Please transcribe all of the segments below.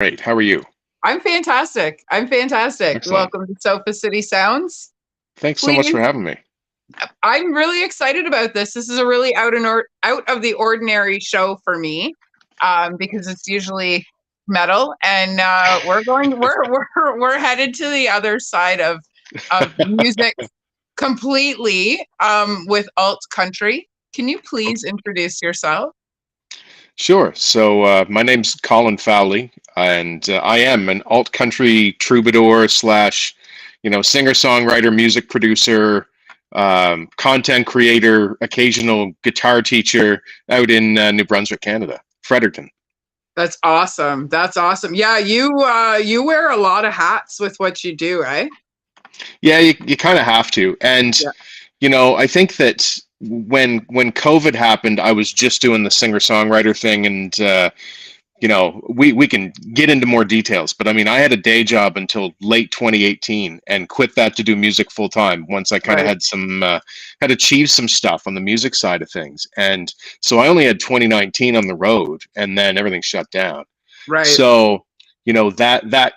Great. How are you? I'm fantastic. I'm fantastic. Excellent. Welcome to Sofa City Sounds. Thanks so much Please, for having me. I'm really excited about this. This is a really out of the ordinary show for me, because it's usually metal, and we're headed to the other side of music completely, with alt country. Can you please introduce yourself? Sure. My name's Colin Fowlie, and I am an alt country troubadour slash, singer songwriter, music producer, content creator, occasional guitar teacher out in New Brunswick, Canada, Fredericton. That's awesome. That's awesome. Yeah, you wear a lot of hats with what you do, right? Yeah, you kind of have to, and Yeah. I think that when COVID happened, I was just doing the singer songwriter thing, and we can get into more details, but I mean, I had a day job until late 2018 and quit that to do music full time once I kind of Right. had achieved some stuff on the music side of things. And so I only had 2019 on the road, and then everything shut down. Right. So, that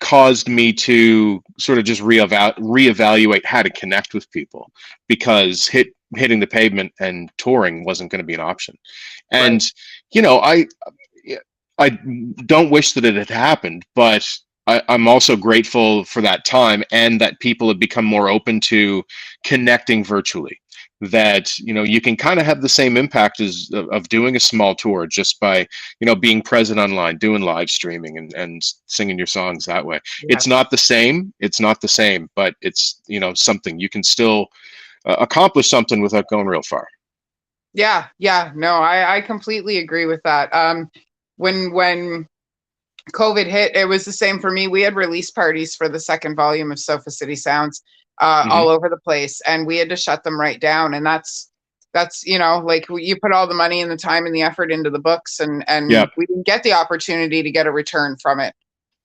caused me to sort of just reevaluate how to connect with people, because hitting the pavement and touring wasn't going to be an option. Right. And you know, I I don't wish that it had happened, but I'm also grateful for that time and that people have become more open to connecting virtually. That you can kind of have the same impact of doing a small tour just by being present online, doing live streaming and singing your songs that way. Yeah. It's not the same. It's not the same, but it's something you can still accomplish something without going real far. Yeah. Yeah. No, I completely agree with that. When COVID hit, it was the same for me. We had release parties for the second volume of Sofa City Sounds, Hmm. all over the place, and we had to shut them right down. And that's like you put all the money and the time and the effort into the books, and Yep. we didn't get the opportunity to get a return from it.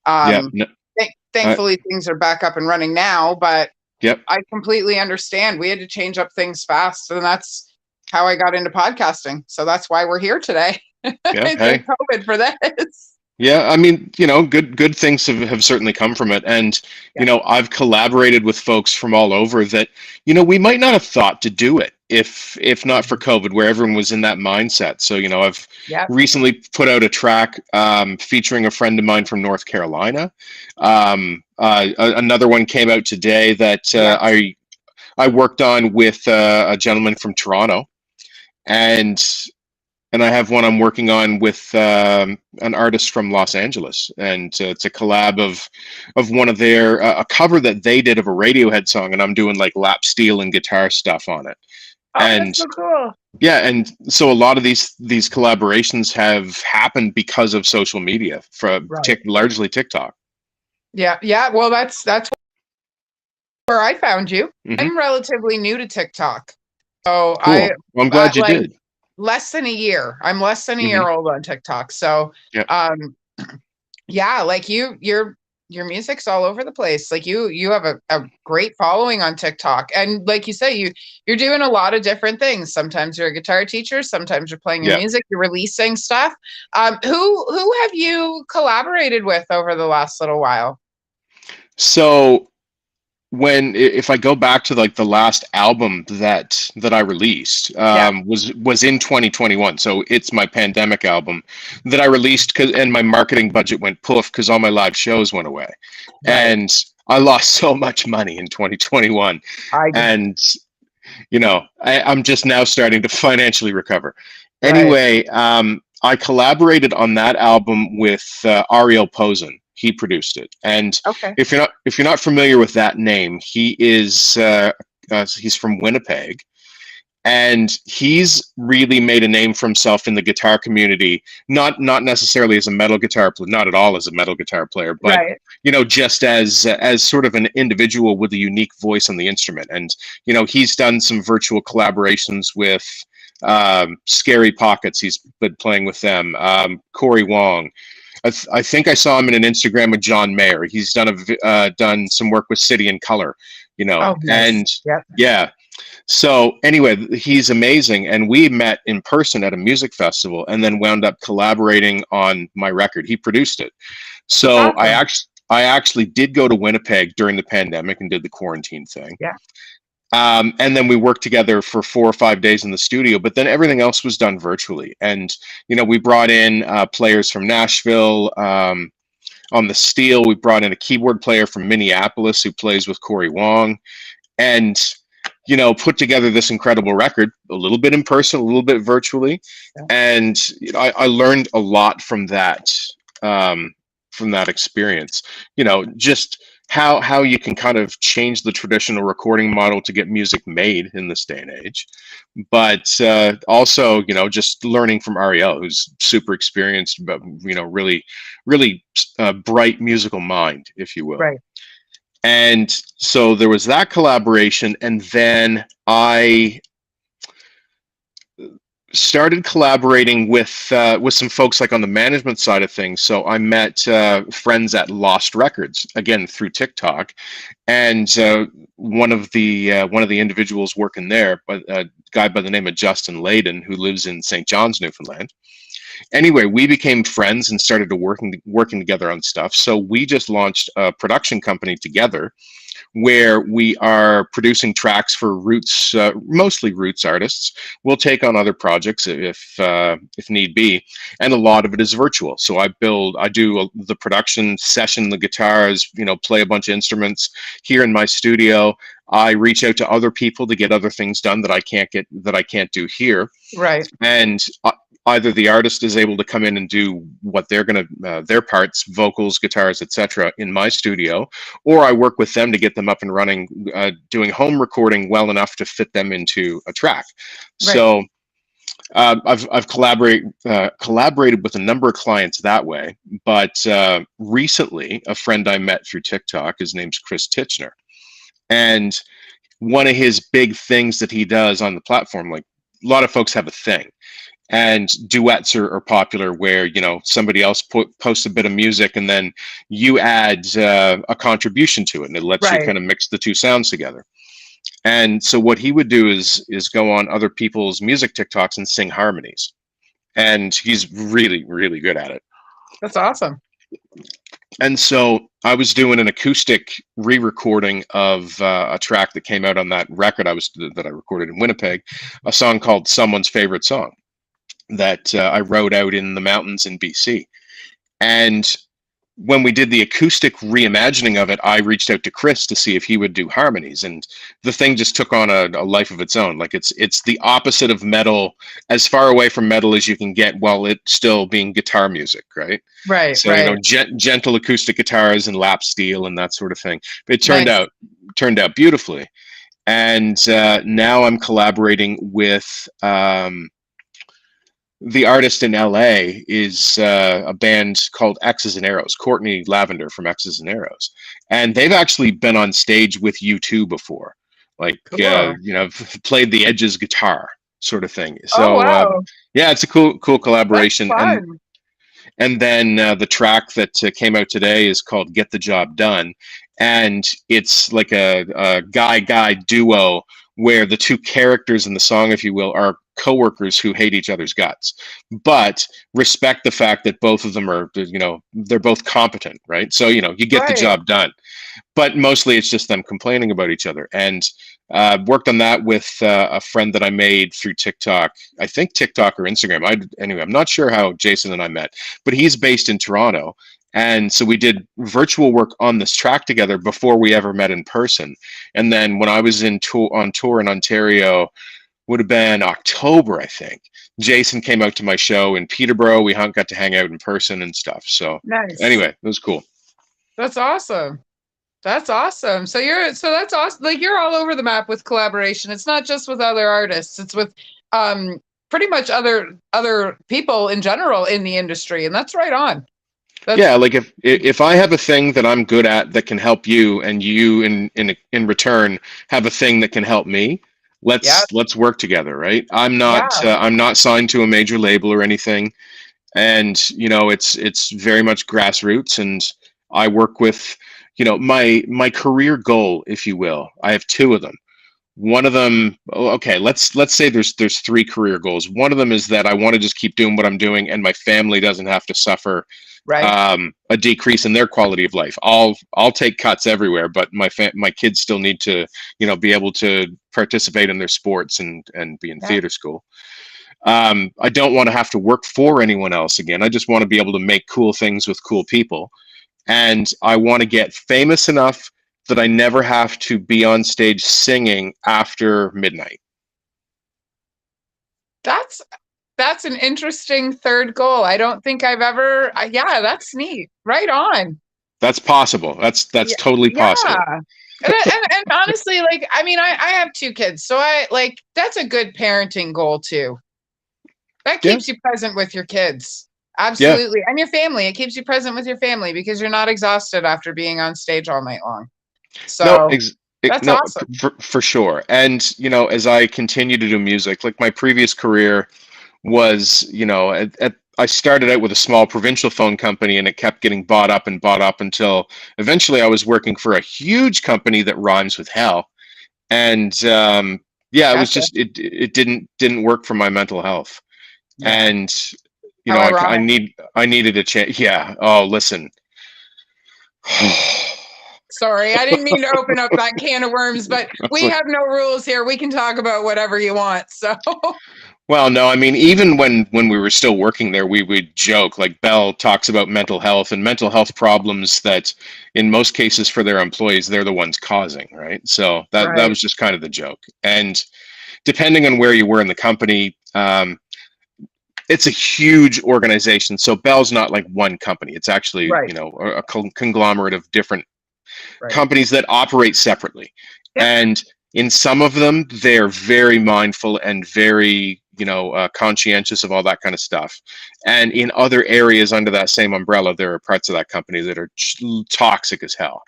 Yep. Um, No, I, Thankfully, things are back up and running now, but yep. I completely understand. We had to change up things fast, and that's how I got into podcasting. So that's why we're here today. Yeah. Thank Hey. COVID for this. Yeah, I mean, good things have certainly come from it. And, Yeah. I've collaborated with folks from all over that, we might not have thought to do it if not for COVID, where everyone was in that mindset. So, I've Yeah. recently put out a track featuring a friend of mine from North Carolina. Another one came out today that Yeah. I worked on with a gentleman from Toronto. And I have one I'm working on with an artist from Los Angeles, and it's a collab of one of their a cover that they did of a Radiohead song, and I'm doing like lap steel and guitar stuff on it. Oh, And that's so cool. yeah, and so a lot of these collaborations have happened because of social media, from Right. largely TikTok. Yeah. Yeah. Well, that's where I found you. Hmm. I'm relatively new to TikTok. So Cool. Well, I'm glad you like did. less than a year. I'm less than a Hmm. year old on TikTok. So Yep. um yeah, like your music's all over the place. Like you have a great following on TikTok. And like you say, you're doing a lot of different things. Sometimes you're a guitar teacher, sometimes you're playing your Yeah. music, you're releasing stuff. Who have you collaborated with over the last little while? So if I go back to like the last album that I released, Yeah. was in 2021, so it's my pandemic album that I released, and my marketing budget went poof because all my live shows went away, Right. and I lost so much money in 2021, I and I'm just now starting to financially recover. right. Anyway, I collaborated on that album with Ariel Posen. He produced it, and Okay. if you're not familiar with that name, he's from Winnipeg, and he's really made a name for himself in the guitar community. Not necessarily as a metal guitar player, not at all as a metal guitar player, but Right. just as sort of an individual with a unique voice on the instrument. And he's done some virtual collaborations with Scary Pockets. He's been playing with them. Corey Wong. I think I saw him in an Instagram with John Mayer. He's done some work with City and Color, Oh, nice. and Yep. yeah. So anyway, he's amazing, and we met in person at a music festival, and then wound up collaborating on my record. He produced it, That's So awesome. I actually did go to Winnipeg during the pandemic and did the quarantine thing. Yeah. And then we worked together for 4 or 5 days in the studio, but then everything else was done virtually. And, we brought in players from Nashville. On the steel, we brought in a keyboard player from Minneapolis who plays with Corey Wong, and put together this incredible record, a little bit in person, a little bit virtually. Yeah. And I learned a lot um, from that experience. Just how you can kind of change the traditional recording model to get music made in this day and age, but also just learning from Ariel, who's super experienced, but really really bright musical mind, if you will. Right. And so there was that collaboration, and then I started collaborating with some folks like on the management side of things. So I met friends at Lost Records, again through TikTok, and one of the individuals working there, a guy by the name of Justin Layden, who lives in St. John's, Newfoundland. Anyway, we became friends and started to working together on stuff. So we just launched a production company together, where we are producing tracks for roots, mostly roots artists. We'll take on other projects if need be, and a lot of it is virtual. So I do the production session, the guitars, play a bunch of instruments here in my studio. I reach out to other people to get other things done that I can't do here, Right. and either the artist is able to come in and do what they're going to their parts, vocals, guitars, etc., in my studio, or I work with them to get them up and running, doing home recording well enough to fit them into a track. Right. So I've collaborated with a number of clients that way, but recently a friend I met through TikTok, his name's Chris Titchener, and one of his big things that he does on the platform, like a lot of folks have a thing, and duets are popular, where somebody else posts a bit of music and then you add a contribution to it, and it lets you Right. kind of mix the two sounds together. And so what he would do is go on other people's music TikToks and sing harmonies, and he's really really good at it. That's awesome. And so I was doing an acoustic re-recording of a track that came out on that record that I recorded in Winnipeg, a song called "Someone's Favorite Song," that I wrote out in the mountains in BC. And when we did the acoustic reimagining of it, I reached out to Chris to see if he would do harmonies, and the thing just took on a life of its own. Like it's the opposite of metal, as far away from metal as you can get, while it still being guitar music, right? Right. So Right. gentle acoustic guitars and lap steel and that sort of thing. It Nice. turned out beautifully, and now I'm collaborating with. The artist in LA is a band called X's and Arrows, Courtney Lavender from X's and Arrows. And they've actually been on stage with U2 before, like, Cool. played the Edge's guitar sort of thing. Oh, So, wow. yeah, it's a cool That's collaboration. fun. And then the track that came out today is called Get the Job Done. And it's like a guy duo, where the two characters in the song, if you will, are coworkers who hate each other's guts, but respect the fact that both of them are, they're both competent, right? So, you get the Right. job done, but mostly it's just them complaining about each other. And worked on that with a friend that I made through TikTok, I think TikTok or Instagram. Anyway, I'm not sure how Jason and I met, but he's based in Toronto. And so we did virtual work on this track together before we ever met in person. And then when I was on tour in Ontario, would have been October, I think, Jason came out to my show in Peterborough. We got to hang out in person and stuff. So Nice. anyway, it was cool. That's awesome. That's awesome. So that's awesome. Like, you're all over the map with collaboration. It's not just with other artists. It's with pretty much other people in general in the industry, and that's right on. Yeah, like if I have a thing that I'm good at that can help you, and you in return have a thing that can help me, Yeah. let's work together, right? Yeah. I'm not signed to a major label or anything, and it's very much grassroots. And I work with, my career goal, if you will. I have two of them. One of them, okay, let's say there's three career goals. One of them is that I want to just keep doing what I'm doing, and my family doesn't have to suffer Right. a decrease in their quality of life. I'll take cuts everywhere, but my kids still need to, be able to participate in their sports and be in Yeah. theater school. I don't want to have to work for anyone else again. I just want to be able to make cool things with cool people. And I want to get famous enough that I never have to be on stage singing after midnight. That's that's an interesting third goal. I don't think I've ever. Yeah, that's neat. Right on. That's possible. That's Yeah, totally possible. yeah. And honestly, like, I mean, I have two kids, so I like that's a good parenting goal too. That Yeah. keeps you present with your kids. Yeah. Absolutely. And your family. It keeps you present with your family because you're not exhausted after being on stage all night long. No, So that's no, awesome. for sure. And, as I continue to do music, like my previous career was, I started out with a small provincial phone company and it kept getting bought up until eventually I was working for a huge company that rhymes with hell. And yeah, it was Gotcha. just it didn't work for my mental health. Yeah. And How I ironic. needed a change. Yeah. Oh, listen. Sorry, I didn't mean to open up that can of worms, but we have no rules here. We can talk about whatever you want. So Well, no, I mean, even when we were still working there, we would joke. Like Bell talks about mental health and mental health problems that, in most cases, for their employees, they're the ones causing, right? So that right, was just kind of the joke. And depending on where you were in the company, it's a huge organization. So Bell's not like one company. It's actually, right, a conglomerate of different right. companies that operate separately. Yep. And in some of them, they're very mindful and very, conscientious of all that kind of stuff. And in other areas under that same umbrella, there are parts of that company that are toxic as hell.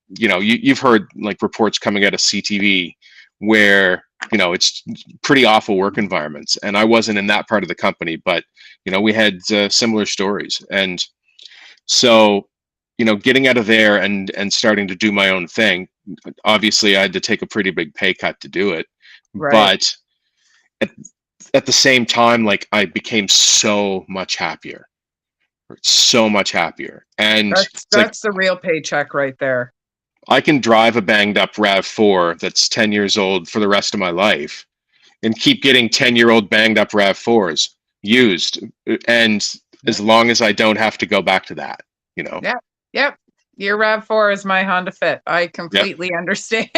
You've heard like reports coming out of CTV where, it's pretty awful work environments. And I wasn't in that part of the company, but, we had similar stories. And so, getting out of there and starting to do my own thing, obviously I had to take a pretty big pay cut to do it. Right. But at, at the same time, like I became so much happier. And it's like That's the real paycheck right there. I can drive a banged up RAV4 that's 10 years old for the rest of my life and keep getting 10-year-old banged up RAV4s used. And Yep. as long as I don't have to go back to that, Yep. Yep. Your RAV4 is my Honda Fit. I Yep. completely understand.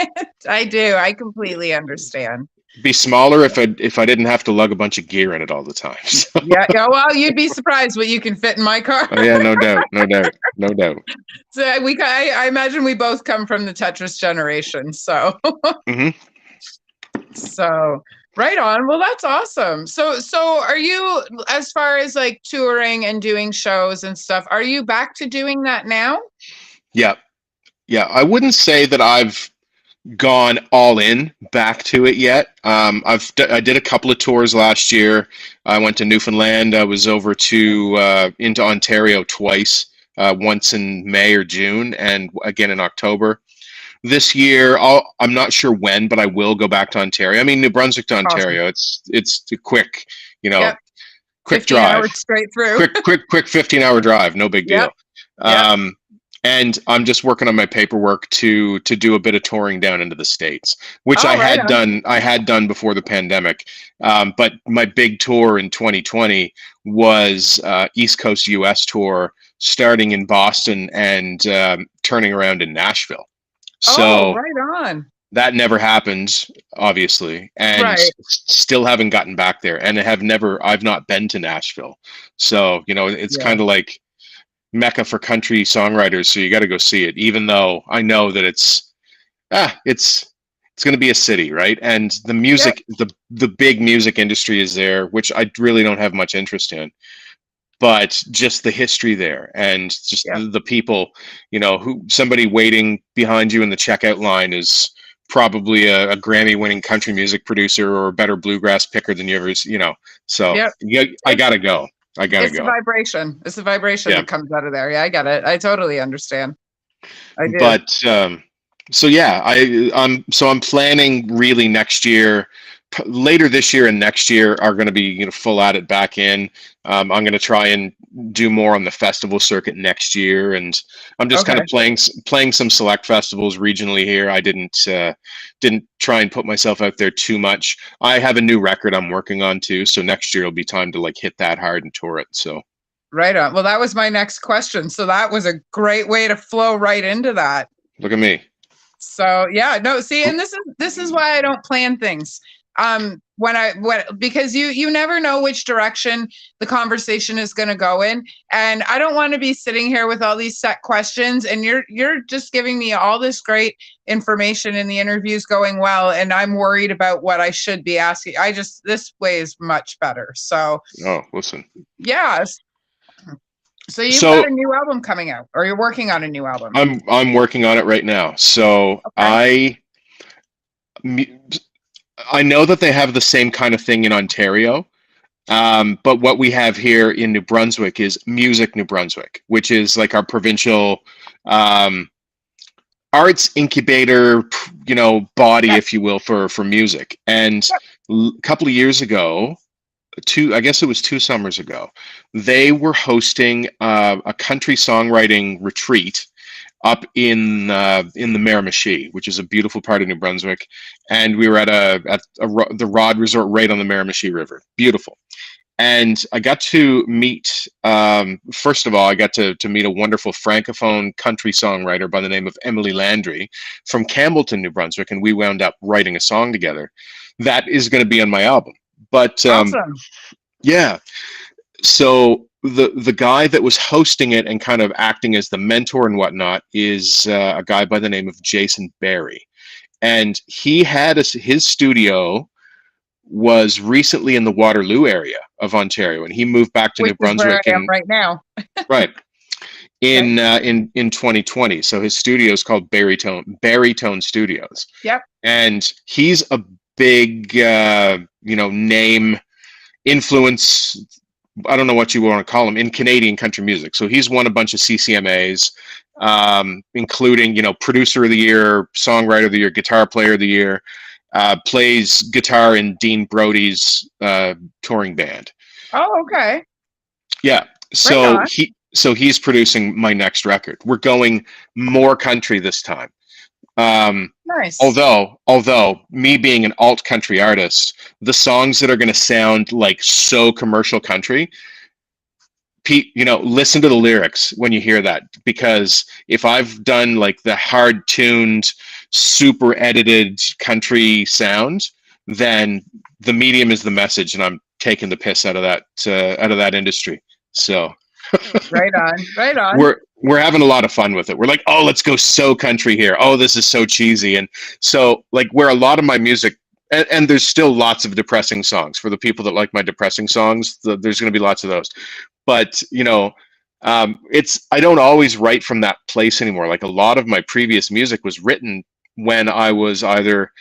I do. I completely understand. Be smaller if I didn't have to lug a bunch of gear in it all the time. So, Yeah. Yeah. Well, you'd be surprised what you can fit in my car. oh yeah, no doubt, no doubt, no doubt. So I imagine we both come from the Tetris generation. So Hmm. so right on. Well, that's awesome. So are you, as far as like touring and doing shows and stuff, are you back to doing that now? Yeah, yeah. I wouldn't say that I've gone all in back to it yet. I did a couple of tours last year. I went to Newfoundland. I was over to into Ontario twice, once in May or June, and again in October. This year, I'm not sure when, but I will go back to Ontario. I mean, New Brunswick to Awesome. Ontario. It's a quick, Yep. quick 15 drive, hours straight through. quick 15-hour drive. No big Yep. deal. Yep. Um, and I'm just working on my paperwork to do a bit of touring down into the States, which Oh, I right had on. done. I had done before the pandemic, but my big tour in 2020 was East Coast U.S. tour, starting in Boston and turning around in Nashville. Oh, So right on. that never happened, obviously, and Right. still haven't gotten back there, and I've not been to Nashville, so it's Yeah. kind of like mecca for country songwriters, so you got to go see it, even though I know that it's going to be a city, right? And the Yep. music, the big music industry is there, which I really don't have much interest in, but just the history there and just Yep. the people, who somebody waiting behind you in the checkout line is probably a Grammy winning country music producer or a better bluegrass picker than you ever, so Yep. yeah, I It's gotta go. I gotta it's the go. vibration. It's the vibration Yeah. that comes out of there. Yeah, I get it. I totally understand. I do. But so yeah, I'm planning really next year later this year and next year are going to be, full at it back in. I'm going to try and do more on the festival circuit next year, and I'm just kind Okay. of playing some select festivals regionally here. I didn't try and put myself out there too much. I have a new record I'm working on too, so next year will be time to like hit that hard and tour it. So Right on. Well, that was my next question. So that was a great way to flow right into that. look at me. So yeah, no, see, and this is why I don't plan things. When because you never know which direction the conversation is going to go in, and I don't want to be sitting here with all these set questions, and you're just giving me all this great information, and the interview's going well, and I'm worried about what I should be asking. This way is much better. So Oh, listen. yeah. So you've got So a new album coming out, or you're working on a new album. I'm working on it right now. So Okay. I know that they have the same kind of thing in Ontario, but what we have here in New Brunswick is Music New Brunswick, which is like our provincial um, arts incubator, body, Yep. if you will, for music. And Yep. a couple of years ago, I guess it was 2 summers ago, they were hosting a country songwriting retreat up in the Miramichi, which is a beautiful part of New Brunswick, and we were the Rod Resort right on the Miramichi River. Beautiful. And I got to meet, first of all, I got to meet a wonderful francophone country songwriter by the name of Emily Landry from Campbellton, New Brunswick, and we wound up writing a song together that is going to be on my album. But Awesome. yeah, so the guy that was hosting it and kind of acting as the mentor and whatnot is a guy by the name of Jason Barry, and he had his studio was recently in the Waterloo area of Ontario, and he moved back to Which New is where Brunswick I am right now. right Okay. in 2020. So his studio is called Baritone Studios, Yep. and he's a big name influence. I don't know what you want to call him in Canadian country music. So he's won a bunch of CCMAs, including producer of the year, songwriter of the year, guitar player of the year. Plays guitar in Dean Brody's touring band. Oh, okay. Yeah, Right so on. he's producing my next record. We're going more country this time. Um, Nice. although me being an alt country artist, the songs that are going to sound like so commercial country, Pete, listen to the lyrics when you hear that, because if I've done like the hard tuned, super edited country sound, then the medium is the message, and I'm taking the piss out of that industry. So Right on. Right on. we're having a lot of fun with it. We're like, oh, let's go so country here. Oh, this is so cheesy, and so like where a lot of my music. And there's still lots of depressing songs for the people that like my depressing songs. There's going to be lots of those, but it's I don't always write from that place anymore. Like a lot of my previous music was written when I was either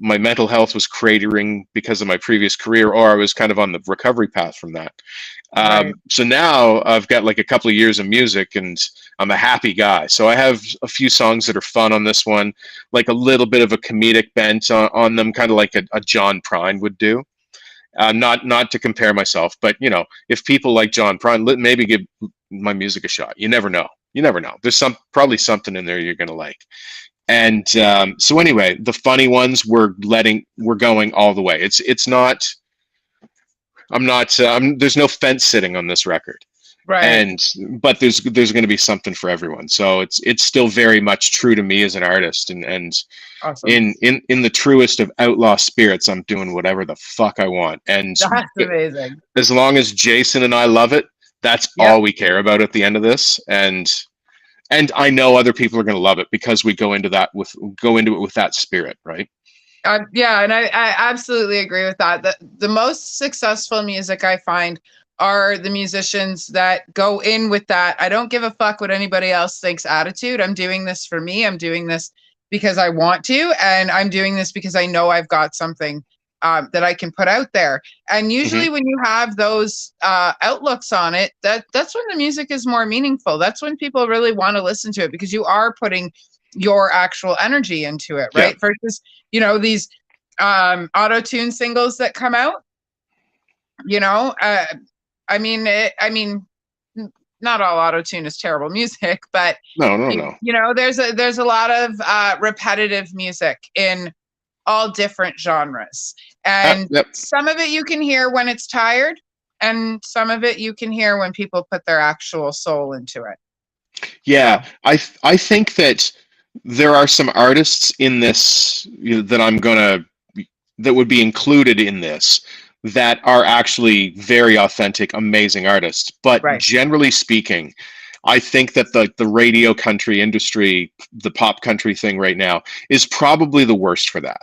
my mental health was cratering because of my previous career, or I was kind of on the recovery path from that. Right. So now I've got like a couple of years of music, and I'm a happy guy. So I have a few songs that are fun on this one, like a little bit of a comedic bent on them, kind of like a John Prine would do. Not to compare myself, but if people like John Prine, maybe give my music a shot. You never know. You never know. There's probably something in there you're gonna like. And so anyway, the funny ones we're going all the way. It's not. I'm not. There's no fence sitting on this record. Right. But there's going to be something for everyone. So it's still very much true to me as an artist, and Awesome. in the truest of outlaw spirits, I'm doing whatever the fuck I want. And That's amazing. as long as Jason and I love it, that's Yep. all we care about at the end of this. And I know other people are going to love it because we go into it with that spirit, right? Yeah, and I absolutely agree with that. The most successful music I find are the musicians that go in with that I don't give a fuck what anybody else thinks attitude. I'm doing this for me. I'm doing this because I want to, and I'm doing this because I know I've got something that I can put out there. And usually, Mm-hmm. when you have those outlooks on it, that's when the music is more meaningful. That's when people really want to listen to it, because you are putting your actual energy into it, Yeah. right? Versus these auto tune singles that come out. You know, I mean, not all auto tune is terrible music, but No, no, no. you know, there's a lot of repetitive music in all different genres, and Yep. some of it you can hear when it's tired, and some of it you can hear when people put their actual soul into it. Yeah, So I think that there are some artists in this, that that would be included in this, that are actually very authentic, amazing artists. But right, generally speaking, I think that the radio country industry, the pop country thing right now, is probably the worst for that.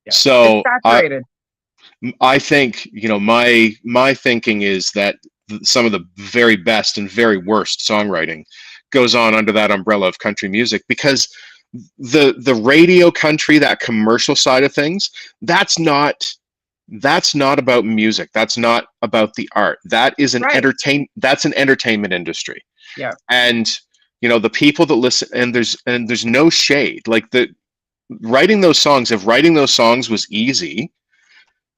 yeah, it's So saturated. I think, my thinking is that some of the very best and very worst songwriting goes on under that umbrella of country music, because the radio country, that commercial side of things, that's not about music. That's not about the art. Right. That's an entertainment industry. Yeah. And the people that listen, and there's no shade. Like, the if writing those songs was easy,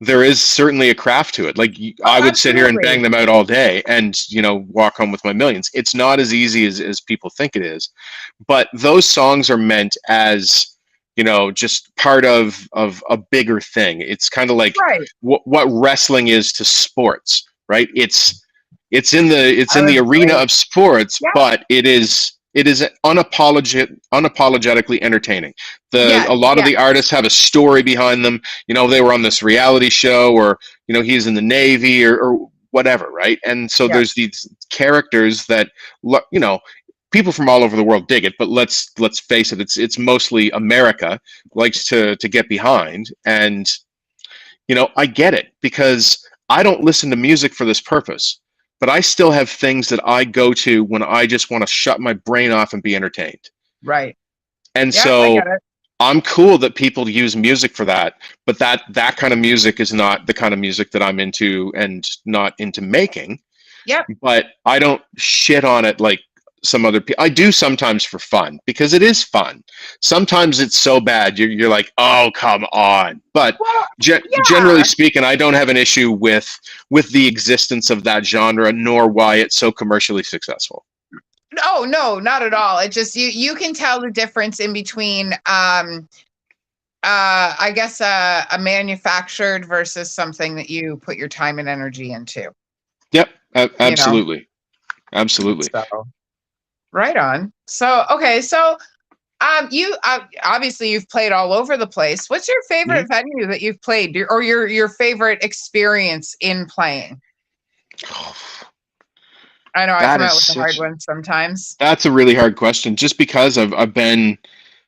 there is certainly a craft to it. Like, Oh, I would sit here and absolutely. bang them out all day and, walk home with my millions. It's not as easy as people think it is. But those songs are meant as, just part of a bigger thing. It's kind of like Right. what wrestling is to sports, right? It's in the I was arena like, of sports, yeah, but it is unapologetically entertaining. yes, A lot of yes, the artists have a story behind them. They were on this reality show, or he's in the Navy, or whatever, right? And so yeah, there's these characters that, people from all over the world dig it, but let's face it, it's mostly America likes to get behind. And I get it, because I don't listen to music for this purpose, but I still have things that I go to when I just want to shut my brain off and be entertained. right. And Yeah, I so get it. I'm cool that people use music for that, but that kind of music is not the kind of music that I'm into, and not into making. Yep. But I don't shit on it like some other people. I do sometimes for fun, because it is fun. Sometimes it's so bad you're like, oh, come on. But Well, generally yeah. speaking, I don't have an issue with the existence of that genre, nor why it's so commercially successful. No, no, not at all. It just you can tell the difference in between I guess a manufactured versus something that you put your time and energy into, Yep, you know. absolutely, absolutely. So right on. So okay, so you obviously you've played all over the place. What's your Mhm. favorite venue that you've played, or your favorite experience in playing? I know I That come is out with the hard such ones sometimes. That's a really hard question, just because I've been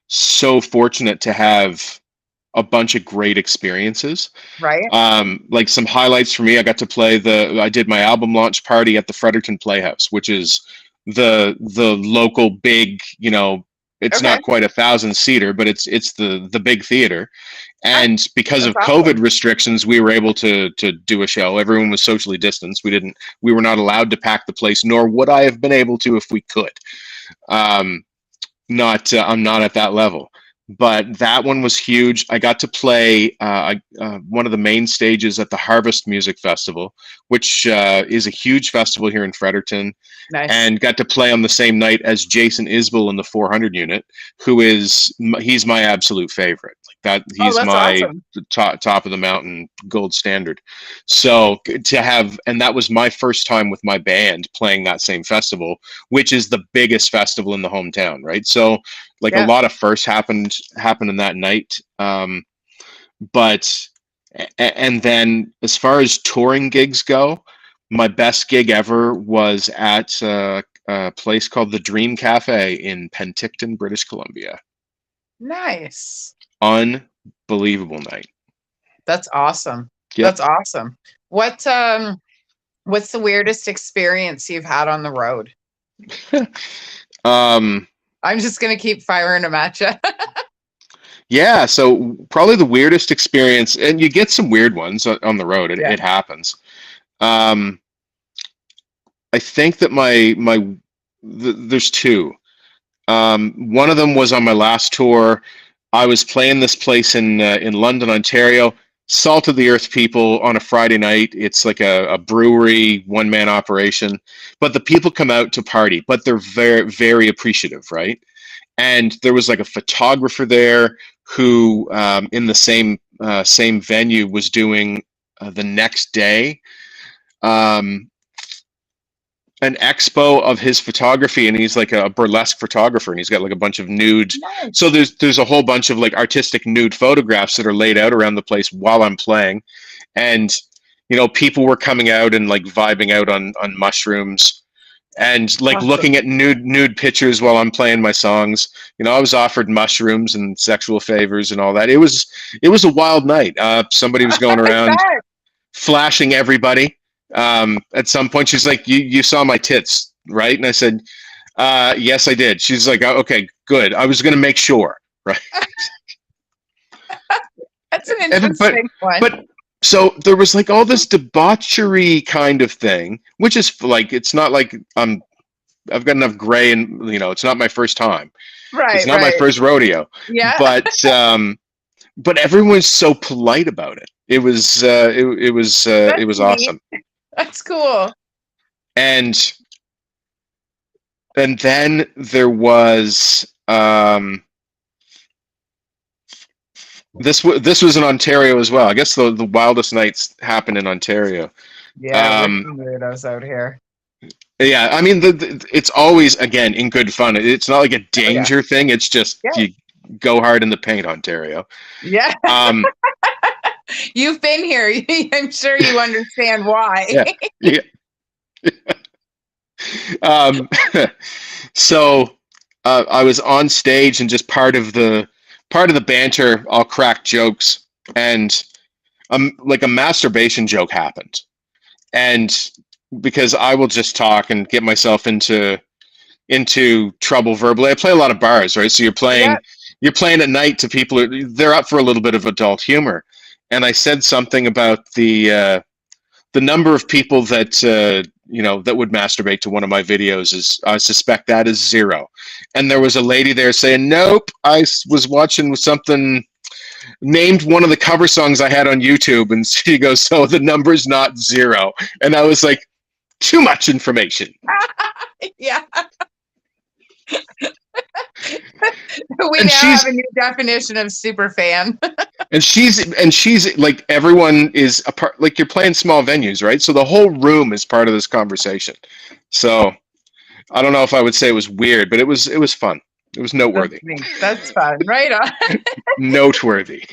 so fortunate to have a bunch of great experiences. Right? Like, some highlights for me, I did my album launch party at the Fredericton Playhouse, which is the local big, it's Okay. not quite 1,000 seater, but it's the big theater. Ah, And because that's of COVID awesome. restrictions, we were able to do a show. Everyone was socially distanced. We were not allowed to pack the place, nor would I have been able to if we could. Um, not I'm not at that level, but that one was huge. I got to play one of the main stages at the Harvest Music Festival, which is a huge festival here in Fredericton, Nice. and got to play on the same night as Jason Isbell in the 400 unit, he's my absolute favorite. Like that, Oh, he's that's my awesome. top of the mountain gold standard. So and that was my first time with my band playing that same festival, which is the biggest festival in the hometown, right? So, like, a Yeah. lot of firsts happened in that night. But and then, as far as touring gigs go, my best gig ever was at a place called the Dream Cafe in Penticton, British Columbia. Nice. Unbelievable night. That's awesome. Yep. That's awesome. What's the weirdest experience you've had on the road? um, I'm just gonna keep firing them at you. yeah, so probably the weirdest experience, and you get some weird ones on the road. Yeah. It happens. Um, I think that there's two. One of them was on my last tour. I was playing this place in London, Ontario. Salt of the Earth people on a Friday night. It's like a brewery, one man operation, but the people come out to party, but they're very, very appreciative, right? And there was like a photographer there who, in the same venue, was doing the next day. Um, an expo of his photography, and he's like a burlesque photographer, and he's got like a bunch of nude, Nice. so there's a whole bunch of like artistic nude photographs that are laid out around the place while I'm playing. And people were coming out and like vibing out on mushrooms, and like Awesome. looking at nude pictures while I'm playing my songs. I was offered mushrooms and sexual favors and all that. It was a wild night. Somebody was going I around bet. flashing everybody. At some point, she's like, "You saw my tits, right?" And I said, "Yes, I did." She's like, "Oh, okay, good. I was going to make sure, right?" That's an But interesting one. but so there was like all this debauchery kind of thing, which is like, it's not like I've got enough gray, and it's not my first time. It's Right, not my right. first rodeo, Yeah. but everyone's so polite about it. It was That's neat. awesome. That's cool. And then there was, this was in Ontario as well. I guess the wildest nights happen in Ontario. Yeah, we're Um, some weirdos out here. yeah, I mean, it's always, again, in good fun. It's not like a Oh yeah. danger thing. It's just Yeah. you go hard in the paint, Ontario. Yeah. Um, You've been here. I'm sure you understand why. yeah, yeah. Um, so I was on stage, and just part of the banter, I'll crack jokes, and like a masturbation joke happened, and because I will just talk and get myself into trouble verbally. I play a lot of bars, right? So you're Yeah. playing at night to people they're up for a little bit of adult humor, and I said something about the number of people that would masturbate to one of my videos is, I suspect that is zero. And there was a lady there saying, "Nope, I was watching something, named one of the cover songs I had on YouTube," and she goes, "So the number's not zero." And I was like, too much information. Yeah. We And now she's have a new definition of super fan. and she's like, everyone is a part, like, you're playing small venues, right? So the whole room is part of this conversation. So I don't know if I would say it was weird, but it was fun. It was That's noteworthy. neat. That's fun. Right on. Noteworthy.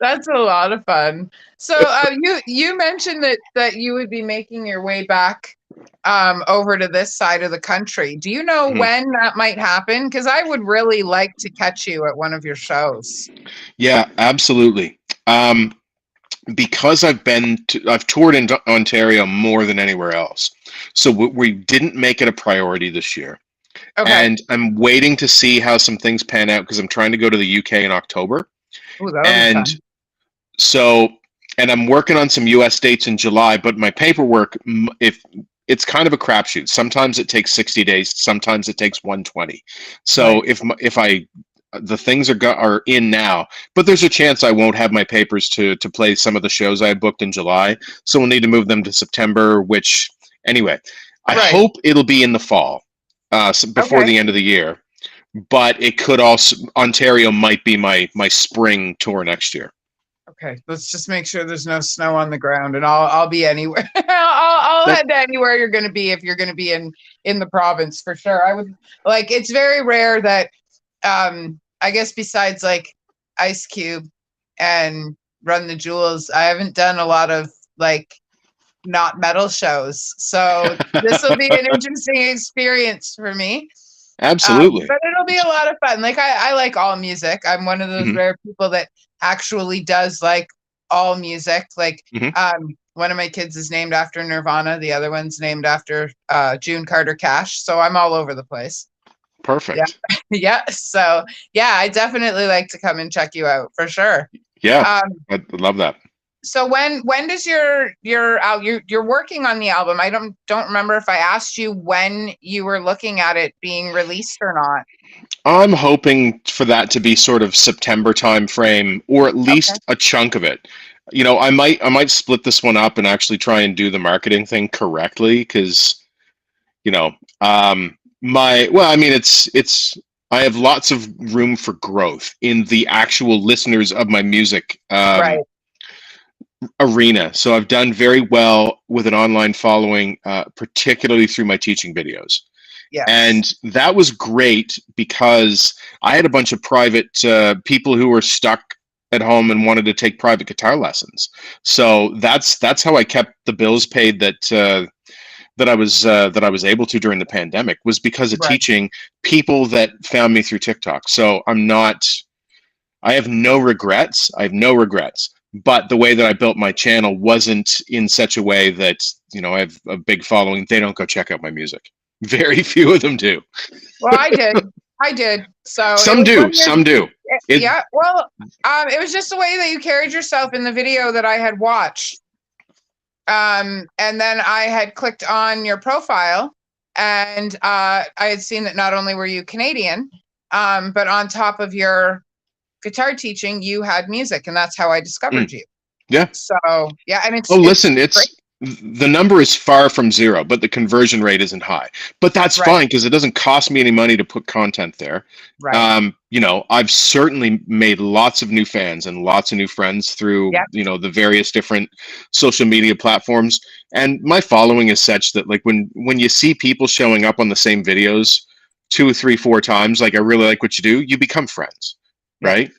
That's a lot of fun. So you mentioned that you would be making your way back over to this side of the country. Do you know Mhm. when that might happen? Because I would really like to catch you at one of your shows. Yeah, absolutely. Because I've toured in Ontario more than anywhere else, so we didn't make it a priority this year, Okay. and I'm waiting to see how some things pan out, because I'm trying to go to the UK in October, Ooh, that'll be and fun. so and I'm working on some US dates in July, but my paperwork, if it's kind of a crapshoot. Sometimes it takes 60 days, sometimes it takes 120. So Right. if I the things are in now, but there's a chance I won't have my papers to play some of the shows I had booked in July. So we'll need to move them to September, which, anyway, I Right. hope it'll be in the fall, before Okay. the end of the year. But it could also, Ontario might be my spring tour next year. Okay. Let's just make sure there's no snow on the ground, and I'll be anywhere. I'll That head to anywhere you're going to be if you're going to be in the province for sure. I would like. It's very rare that I guess besides like Ice Cube and Run the Jewels, I haven't done a lot of like not metal shows. So this will be an interesting experience for me. Absolutely. But it'll be a lot of fun. Like I like all music. I'm one of those Hmm. rare people that actually does like all music. Like Hmm. one of my kids is named after Nirvana. The other one's named after June Carter Cash. So I'm all over the place. Yeah. Perfect. Yeah. So yeah, I definitely like to come and check you out for sure. Yeah, Um, I love that. So when does you're working on the album? I don't remember if I asked you when you were looking at it being released or not. I'm hoping for that to be sort of September time frame, or at Okay. least a chunk of it. You know, I might split this one up and actually try and do the marketing thing correctly, because you know, I mean, it's I have lots of room for growth in the actual listeners of my music Right. arena. So I've done very well with an online following, particularly through my teaching videos. Yes. And that was great because I had a bunch of private people who were stuck at home and wanted to take private guitar lessons. So that's how I kept the bills paid that I was able to during the pandemic, was because of Right. teaching people that found me through TikTok. So I have no regrets. I have no regrets. But the way that I built my channel wasn't in such a way that, I have a big following. They don't go check out my music. Very few of them do. Well, I did. I did. So it Some was one do. of your, Some do. It. yeah. Well, it was just the way that you carried yourself in the video that I had watched. And then I had clicked on your profile, and I had seen that not only were you Canadian, but on top of your guitar teaching, you had music, and that's how I discovered you. Yeah. So yeah, and Oh, it's listen, great. the number is far from zero, but the conversion rate isn't high. But that's Right. fine because it doesn't cost me any money to put content there. Right. I've certainly made lots of new fans and lots of new friends through, Yeah. the various different social media platforms. And my following is such that, like, when you see people showing up on the same videos 2, 3, 4 times, like, I really like what you do, you become friends, Yeah. right?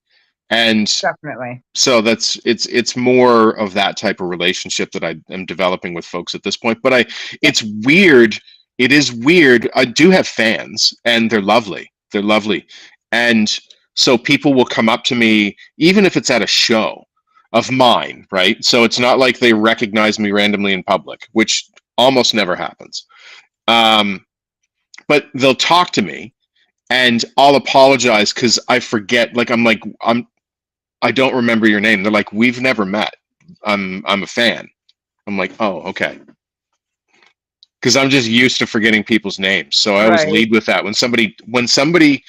And Definitely. so it's more of that type of relationship that I am developing with folks at this point. But Yeah. it's weird. It is weird. I do have fans, and they're lovely. They're lovely, and so people will come up to me, even if it's at a show of mine, right? So it's not like they recognize me randomly in public, which almost never happens. Um, but they'll talk to me, and I'll apologize because I forget. I don't remember your name. They're like, we've never met. I'm a fan. I'm like, oh, okay. Because I'm just used to forgetting people's names. So I always Right. lead with that. When somebody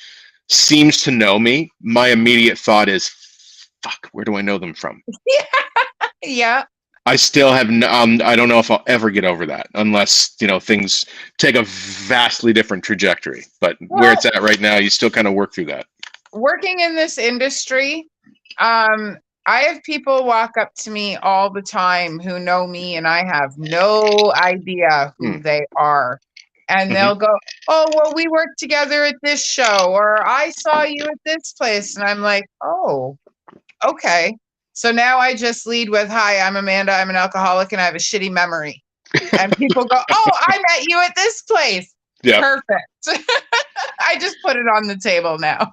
seems to know me, my immediate thought is, fuck, where do I know them from? Yeah. I still have I don't know if I'll ever get over that unless, things take a vastly different trajectory. But where Well, it's at right now, you still kind of work through that. working in this industry, I have people walk up to me all the time who know me, and I have no idea who Mm. they are. And Hmm. they'll go, "Oh, well, we worked together at this show, or I saw you at this place." And I'm like, "Oh, okay." So now I just lead with, "Hi, I'm Amanda. I'm an alcoholic and I have a shitty memory." And people go, "Oh, I met you at this place." Yeah. Perfect. I just put it on the table now.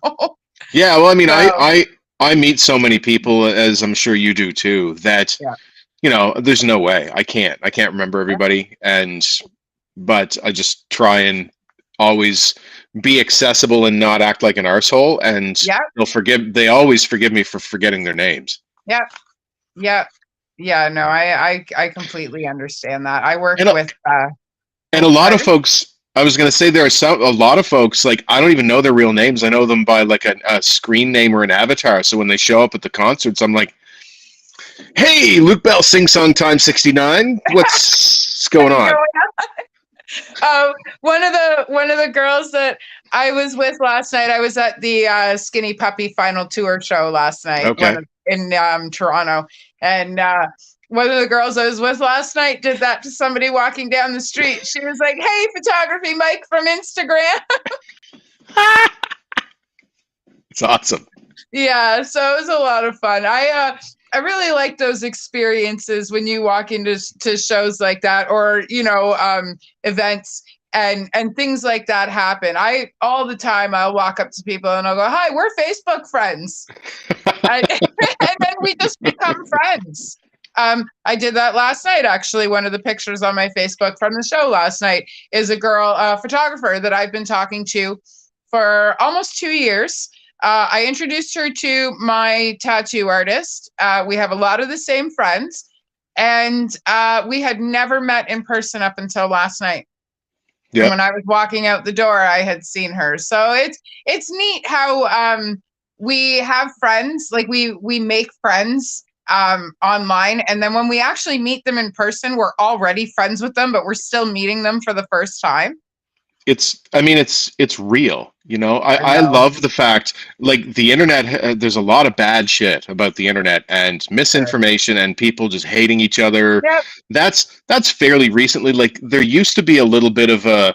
Yeah, well, I mean, I, So, I I meet so many people, as I'm sure you do too, that yeah. there's no way. I can't remember everybody, but I just try and always be accessible and not act like an arsehole, and Yeah. they always forgive me for forgetting their names. Yeah. Yeah. Yeah. No, I completely understand that. I work And with and a oh, lot of pardon? folks, I was going to say, there are a lot of folks, like, I don't even know their real names. I know them by, like, a screen name or an avatar. So when they show up at the concerts, I'm like, hey, Luke Bell, Sing Song Time 69. What's going You on? know, one of the girls that I was with last night, I was at the Skinny Puppy Final Tour show last night, Okay. in Toronto, and one of the girls I was with last night did that to somebody walking down the street. She was like, "Hey, photography Mike from Instagram." It's awesome. Yeah, so it was a lot of fun. I really like those experiences when you walk into to shows like that, or events, and things like that happen. I all the time I'll walk up to people and I'll go, "Hi, we're Facebook friends," and, and then we just become friends. I did that last night. Actually, one of the pictures on my Facebook from the show last night is a girl, a photographer that I've been talking to for almost 2 years. I introduced her to my tattoo artist. We have a lot of the same friends, and we had never met in person up until last night. And Yep. when I was walking out the door, I had seen her. So it's neat how we have friends, like we make friends online, and then when we actually meet them in person, we're already friends with them, but we're still meeting them for the first time. I mean, it's real, you know. I I know. love the fact, like, the internet, there's a lot of bad shit about the internet and Sure. misinformation and people just hating each other. Yep. That's fairly recently. Like, there used to be a little bit of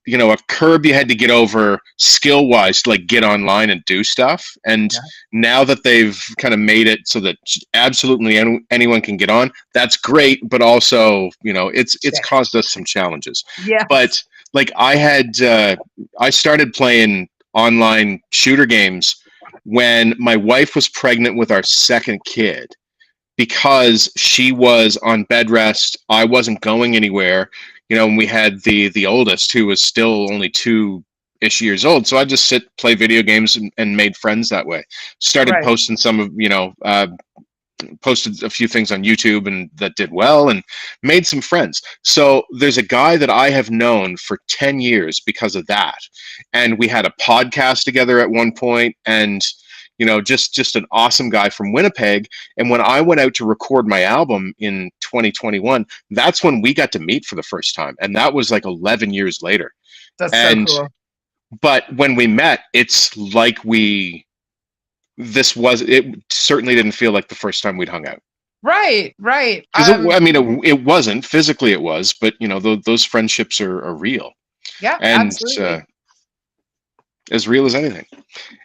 you know, a curb you had to get over skill wise to, like, get online and do stuff. And Yeah. now that they've kind of made it so that absolutely anyone can get on, that's great. But also, you know, it's Shit. caused us some challenges. Yes. But like, I started playing online shooter games when my wife was pregnant with our second kid, because she was on bed rest. I wasn't going anywhere, you know, and we had the oldest, who was still only 2-ish years old. So I just sit, play video games, and made friends that way. Started Right. posting some of, you know, posted a few things on YouTube and that did well, and made some friends. So there's a guy that I have known for 10 years because of that. And we had a podcast together at one point, and you know, just an awesome guy from Winnipeg. And when I went out to record my album in 2021, that's when we got to meet for the first time, and that was like 11 years later. That's so And cool. but when we met, it's like it certainly didn't feel like the first time we'd hung out. Right, right. Because I mean, it wasn't physically, it was, but you know, those friendships are real, Yeah, and absolutely. as real as anything.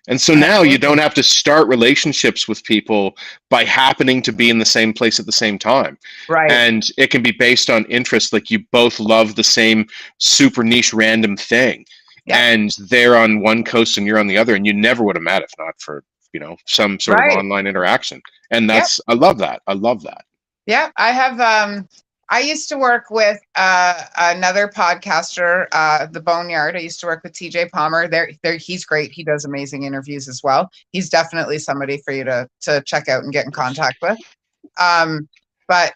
And so now you Absolutely. don't have to start relationships with people by happening to be in the same place at the same time, Right. and it can be based on interest. Like, you both love the same super niche random thing, Yep. and they're on one coast and you're on the other, and you never would have met if not for, you know, some sort of Right. online interaction. And Yep. I love that. I love that. Yeah, I have I used to work with another podcaster, The Boneyard. I used to work with TJ Palmer. There he's great. He does amazing interviews as well. He's definitely somebody for you to check out and get in contact with. But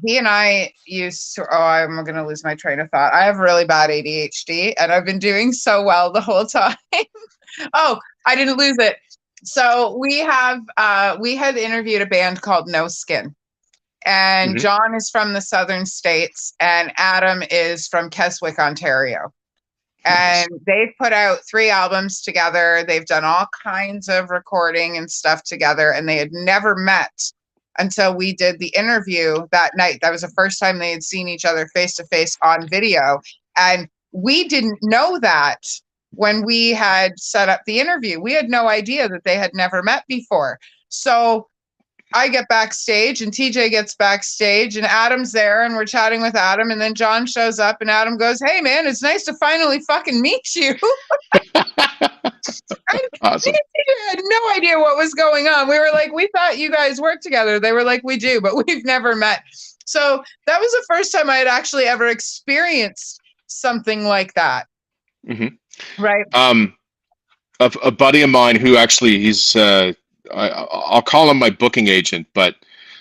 he and I used to, oh, I'm going to lose my train of thought. I have really bad ADHD, and I've been doing so well the whole time. Oh, I didn't lose it. So we had interviewed a band called No Skin. And Hmm. John is from the southern states, and Adam is from Keswick, Ontario. Nice. And they've put out 3 albums together. They've done all kinds of recording and stuff together, and they had never met until we did the interview that night. That was the first time they had seen each other face to face on video. And we didn't know that when we had set up the interview. We had no idea that they had never met before. So I get backstage and TJ gets backstage and Adam's there and we're chatting with Adam, and then John shows up and Adam goes, "Hey man, it's nice to finally fucking meet you." And Awesome. TJ had no idea what was going on. We were like, "We thought you guys work together." They were like, "We do, but we've never met." So that was the first time I had actually ever experienced something like that. Hmm. Right. A buddy of mine who actually, I'll call him my booking agent, but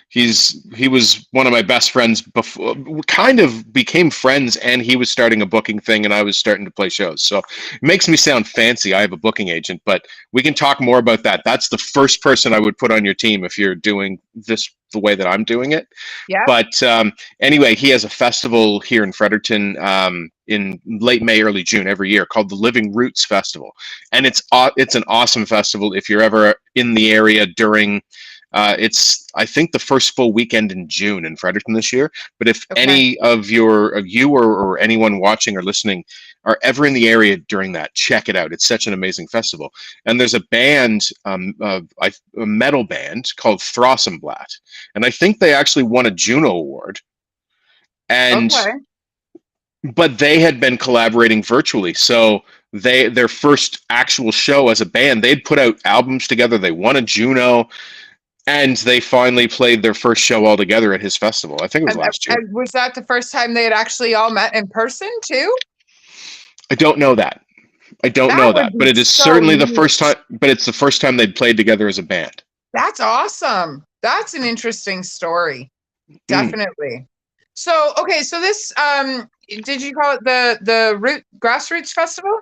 he was one of my best friends before. We kind of became friends, and he was starting a booking thing, and I was starting to play shows. So it makes me sound fancy. I have a booking agent, but we can talk more about that. That's the first person I would put on your team if you're doing this the way that I'm doing it. Yeah. But anyway, he has a festival here in Fredericton in late May, early June every year, called the Living Roots Festival, and it's an awesome festival if you're ever in the area during. It's, I think, the first full weekend in June in Fredericton this year. But if Okay. any of you or anyone watching or listening are ever in the area during that, check it out. It's such an amazing festival. And there's a band, a metal band called Throssenblatt, and I think they actually won a Juno Award. And Okay. but they had been collaborating virtually, so their first actual show as a band, they'd put out albums together. They won a Juno, and they finally played their first show all together at his festival. I think it was last year. And was that the first time they had actually all met in person too? I don't know that. I don't That know would that, but be it is so certainly the first neat. time. But it's the first time they'd played together as a band. That's awesome. That's an interesting story. Mm. Definitely. So, okay, so this did you call it the root grassroots festival?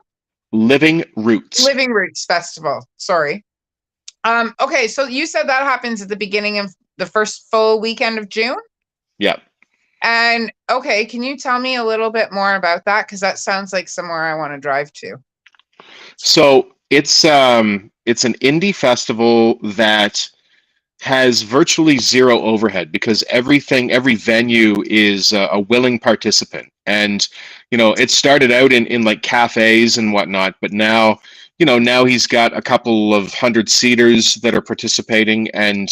Living Roots. Living Roots Festival. Sorry. Okay, so you said that happens at the beginning of the first full weekend of June? Yeah. And okay, can you tell me a little bit more about that? Because that sounds like somewhere I want to drive to. So it's an indie festival that has virtually zero overhead because every venue is a willing participant. And, it started out in like cafes and whatnot, but now, now he's got a couple of hundred seaters that are participating. And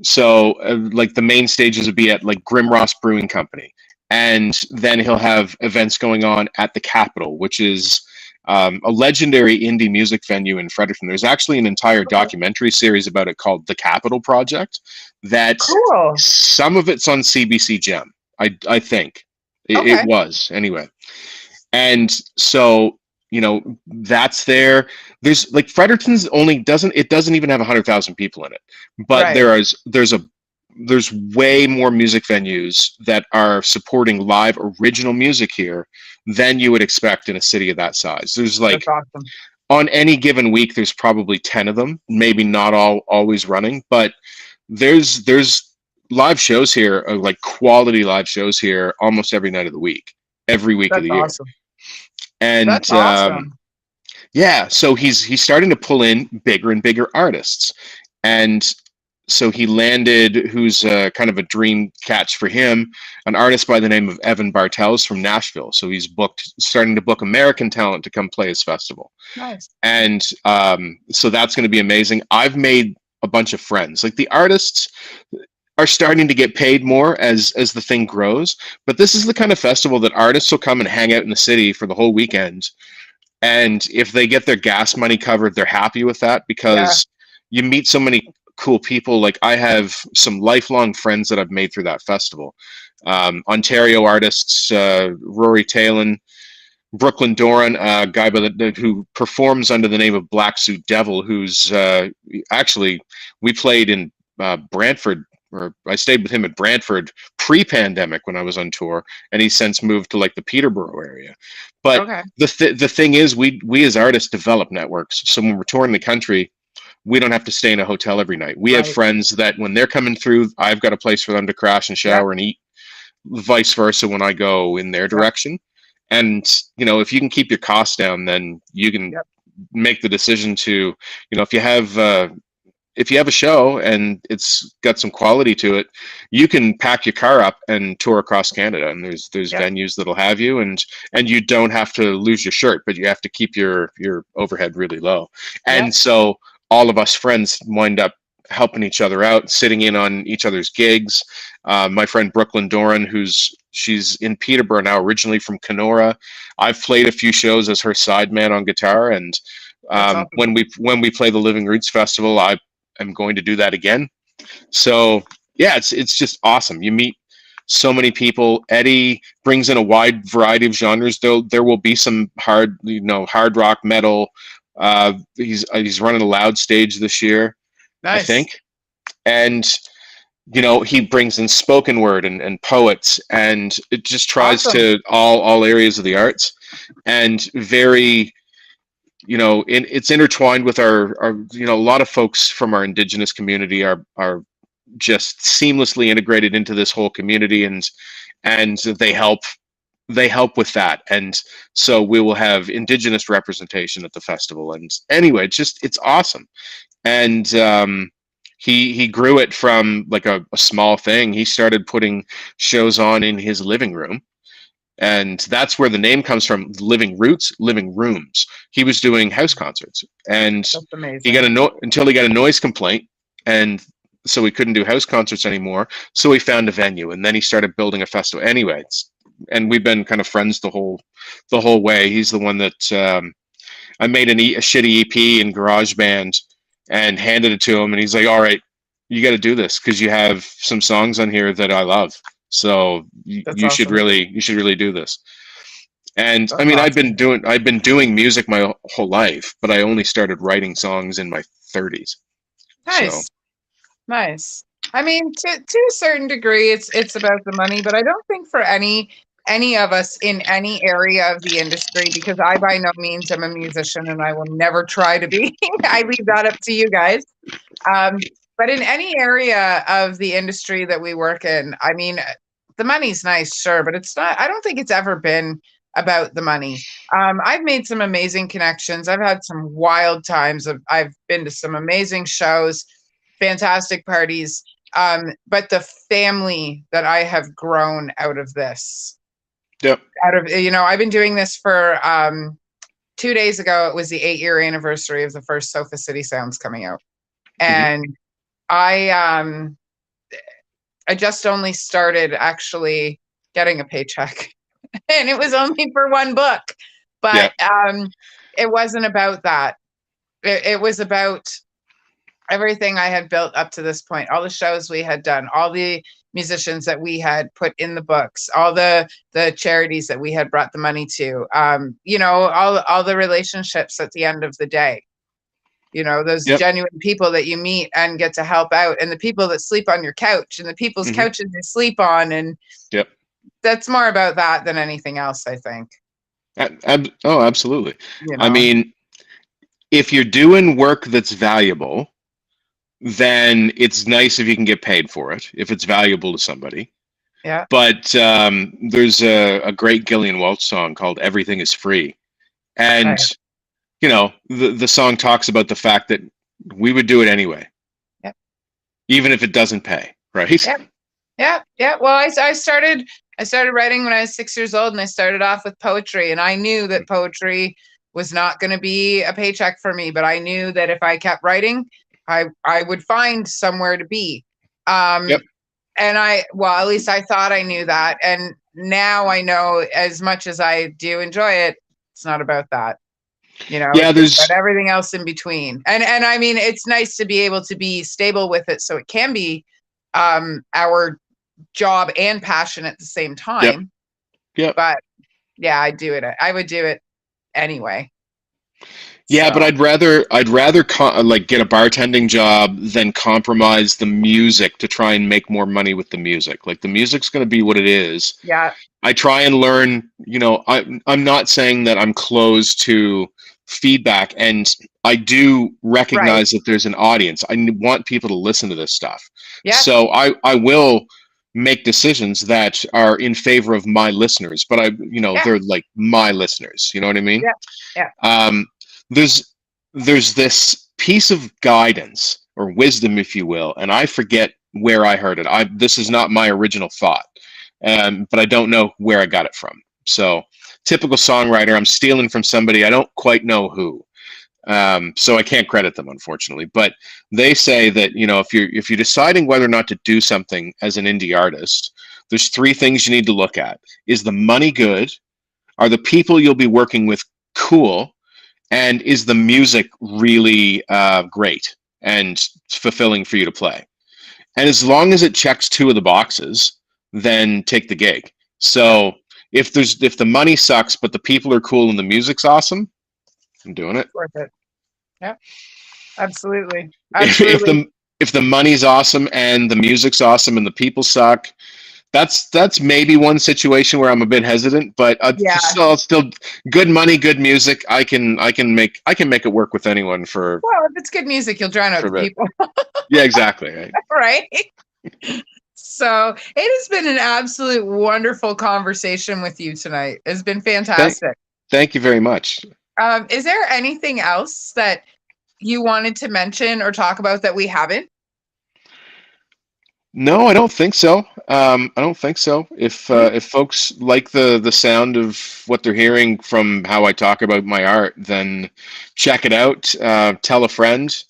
so, like the main stages would be at like Grimross Brewing Company, and then he'll have events going on at the Capitol, which is a legendary indie music venue in Fredericton. There's actually an entire Okay. documentary series about it called The Capitol Project. That Cool. some of it's on CBC Gem. I think it Okay. was anyway. And so, that's there. There's like Fredericton's only doesn't even have 100,000 people in it, but Right. there's way more music venues that are supporting live original music here than you would expect in a city of that size. There's That's like awesome. on any given week, there's probably 10 of them, maybe not all always running, but there's live shows here, like quality live shows here almost every night of the week, every week of That's the year. awesome. That's And awesome. yeah, so he's starting to pull in bigger and bigger artists. And so he landed, who's kind of a dream catch for him, an artist by the name of Evan Bartels from Nashville. So he's starting to book American talent to come play his festival. Nice. And so that's going to be amazing. I've made a bunch of friends. Like the artists are starting to get paid more as the thing grows, but this is the kind of festival that artists will come and hang out in the city for the whole weekend, and if they get their gas money covered, they're happy with that Yeah. because you meet so many cool people. Like I have some lifelong friends that I've made through that festival. Ontario artists, Rory Talon, Brooklyn Doran, a guy who performs under the name of Black Suit Devil, who's actually, we played in Brantford, or I stayed with him at Brantford pre-pandemic when I was on tour, and he's since moved to like the Peterborough area. But Okay. the thing is, we as artists develop networks. So when we're touring the country, we don't have to stay in a hotel every night. We have Right. friends that when they're coming through, I've got a place for them to crash and Yep. shower and eat, vice versa when I go in their Yep. direction. And if you can keep your costs down, then you can Yep. make the decision to, if you have a show and it's got some quality to it, you can pack your car up and tour across Canada. And there's Yep. venues that'll have you, and you don't have to lose your shirt, but you have to keep your overhead really low. Yep. And so all of us friends wind up helping each other out, sitting in on each other's gigs. My friend Brooklyn Doran, she's in Peterborough now, originally from Kenora. I've played a few shows as her sideman on guitar, and That's awesome. when we play the Living Roots Festival, I am going to do that again. So yeah, it's just awesome. You meet so many people. Eddie brings in a wide variety of genres. There will be some hard rock, metal. He's running a loud stage this year, I Nice. think. And he brings in spoken word and poets, and it just tries Awesome. to all areas of the arts, and very, it's intertwined with our a lot of folks from our Indigenous community are just seamlessly integrated into this whole community, and they help with that. And so we will have Indigenous representation at the festival. And anyway, it's awesome. And he grew it from like a small thing. He started putting shows on in his living room, and that's where the name comes from. Living Roots, living rooms. He was doing house concerts, and That's he got amazing. until he got a noise complaint, and so he couldn't do house concerts anymore. So he found a venue, and then he started building a festival. Anyway, and we've been kind of friends the whole way. He's the one that I made a shitty EP in GarageBand and handed it to him, and he's like, "All right, you got to do this because you have some songs on here that I love. So That's you should awesome. really do this." And I That's mean, awesome. I've been doing music my whole life, but I only started writing songs in my 30s. So, Nice. Nice. I mean, to a certain degree, it's about the money, but I don't think for any of us in any area of the industry, because I by no means am a musician and I will never try to be. I leave that up to you guys. But in any area of the industry that we work in, I mean, the money's nice, sure, but it's not. I don't think it's ever been about the money. I've made some amazing connections. I've had some wild times. I've been to some amazing shows, fantastic parties. But the family that I have grown out of this, yep. I've been doing this for 2 days ago. It was the 8-year anniversary of the first Sofa City Sounds coming out, Hmm. and I I just only started actually getting a paycheck, and it was only for one book, but Yeah. it wasn't about that. It was about everything I had built up to this point, all the shows we had done, all the musicians that we had put in the books, all the charities that we had brought the money to, all the relationships at the end of the day. Those Yep. genuine people that you meet and get to help out, and the people that sleep on your couch and the people's Hmm. couches you sleep on. And Yep. that's more about that than anything else, I think. Oh, absolutely. You I know? mean, if you're doing work that's valuable, then it's nice if you can get paid for it, if it's valuable to somebody. Yeah. But there's a great Gillian Welch song called "Everything Is Free," and Right. the song talks about the fact that we would do it anyway, Yeah. even if it doesn't pay, right? Yeah. Yeah. Yeah. Well, I started writing when I was 6 years old, and I started off with poetry, and I knew that poetry was not going to be a paycheck for me, but I knew that if I kept writing, I would find somewhere to be. Yep. Um, and well, at least I thought I knew that. And now I know, as much as I do enjoy it, it's not about that. Yeah. It's about There's. everything else in between. And I mean, it's nice to be able to be stable with it, so it can be our job and passion at the same Yep. time. Yep. But yeah, I would do it anyway. Yeah, but So I'd rather like get a bartending job than compromise the music to try and make more money with the music. Like the music's going to be what it is. yeah, I try and learn, I'm not saying that I'm closed to feedback, and I do right. recognize that there's an audience. Want people to listen to this stuff. Yeah, So I will make decisions that are in favor of my listeners, but yeah, they're like my listeners. You know what I mean? yeah, yeah. Um, there's there's this piece of guidance or wisdom, if you will, and I forget where I heard it. This is not my original thought, but I don't know where I got it from. So, typical songwriter, I'm stealing from somebody I don't quite know who. So I can't credit them, unfortunately. But they say that if you're deciding whether or not to do something as an indie artist, there's three things you need to look at: is the money good? Are the people you'll be working with cool? And is the music really great and fulfilling for you to play? And as long as it checks two of the boxes, then take the gig. Yeah, So if the money sucks but the people are cool and the music's awesome, I'm doing it. it's worth it. Yeah, absolutely, If absolutely. the money's awesome and the music's awesome and the people suck, that's maybe one situation where I'm a bit hesitant, but Yeah. still good money, good music. I can make it work with anyone Well, if it's good music, you'll drown out for a the bit. people, Yeah, exactly. Right. right? So it has been an absolute wonderful conversation with you tonight. It's been Thank fantastic. thank you very much. Is there anything else that you wanted to mention or talk about that we haven't? No, I don't think so. I don't think so. If folks like the sound of what they're hearing from how I talk about my art, then check it out. Tell a friend,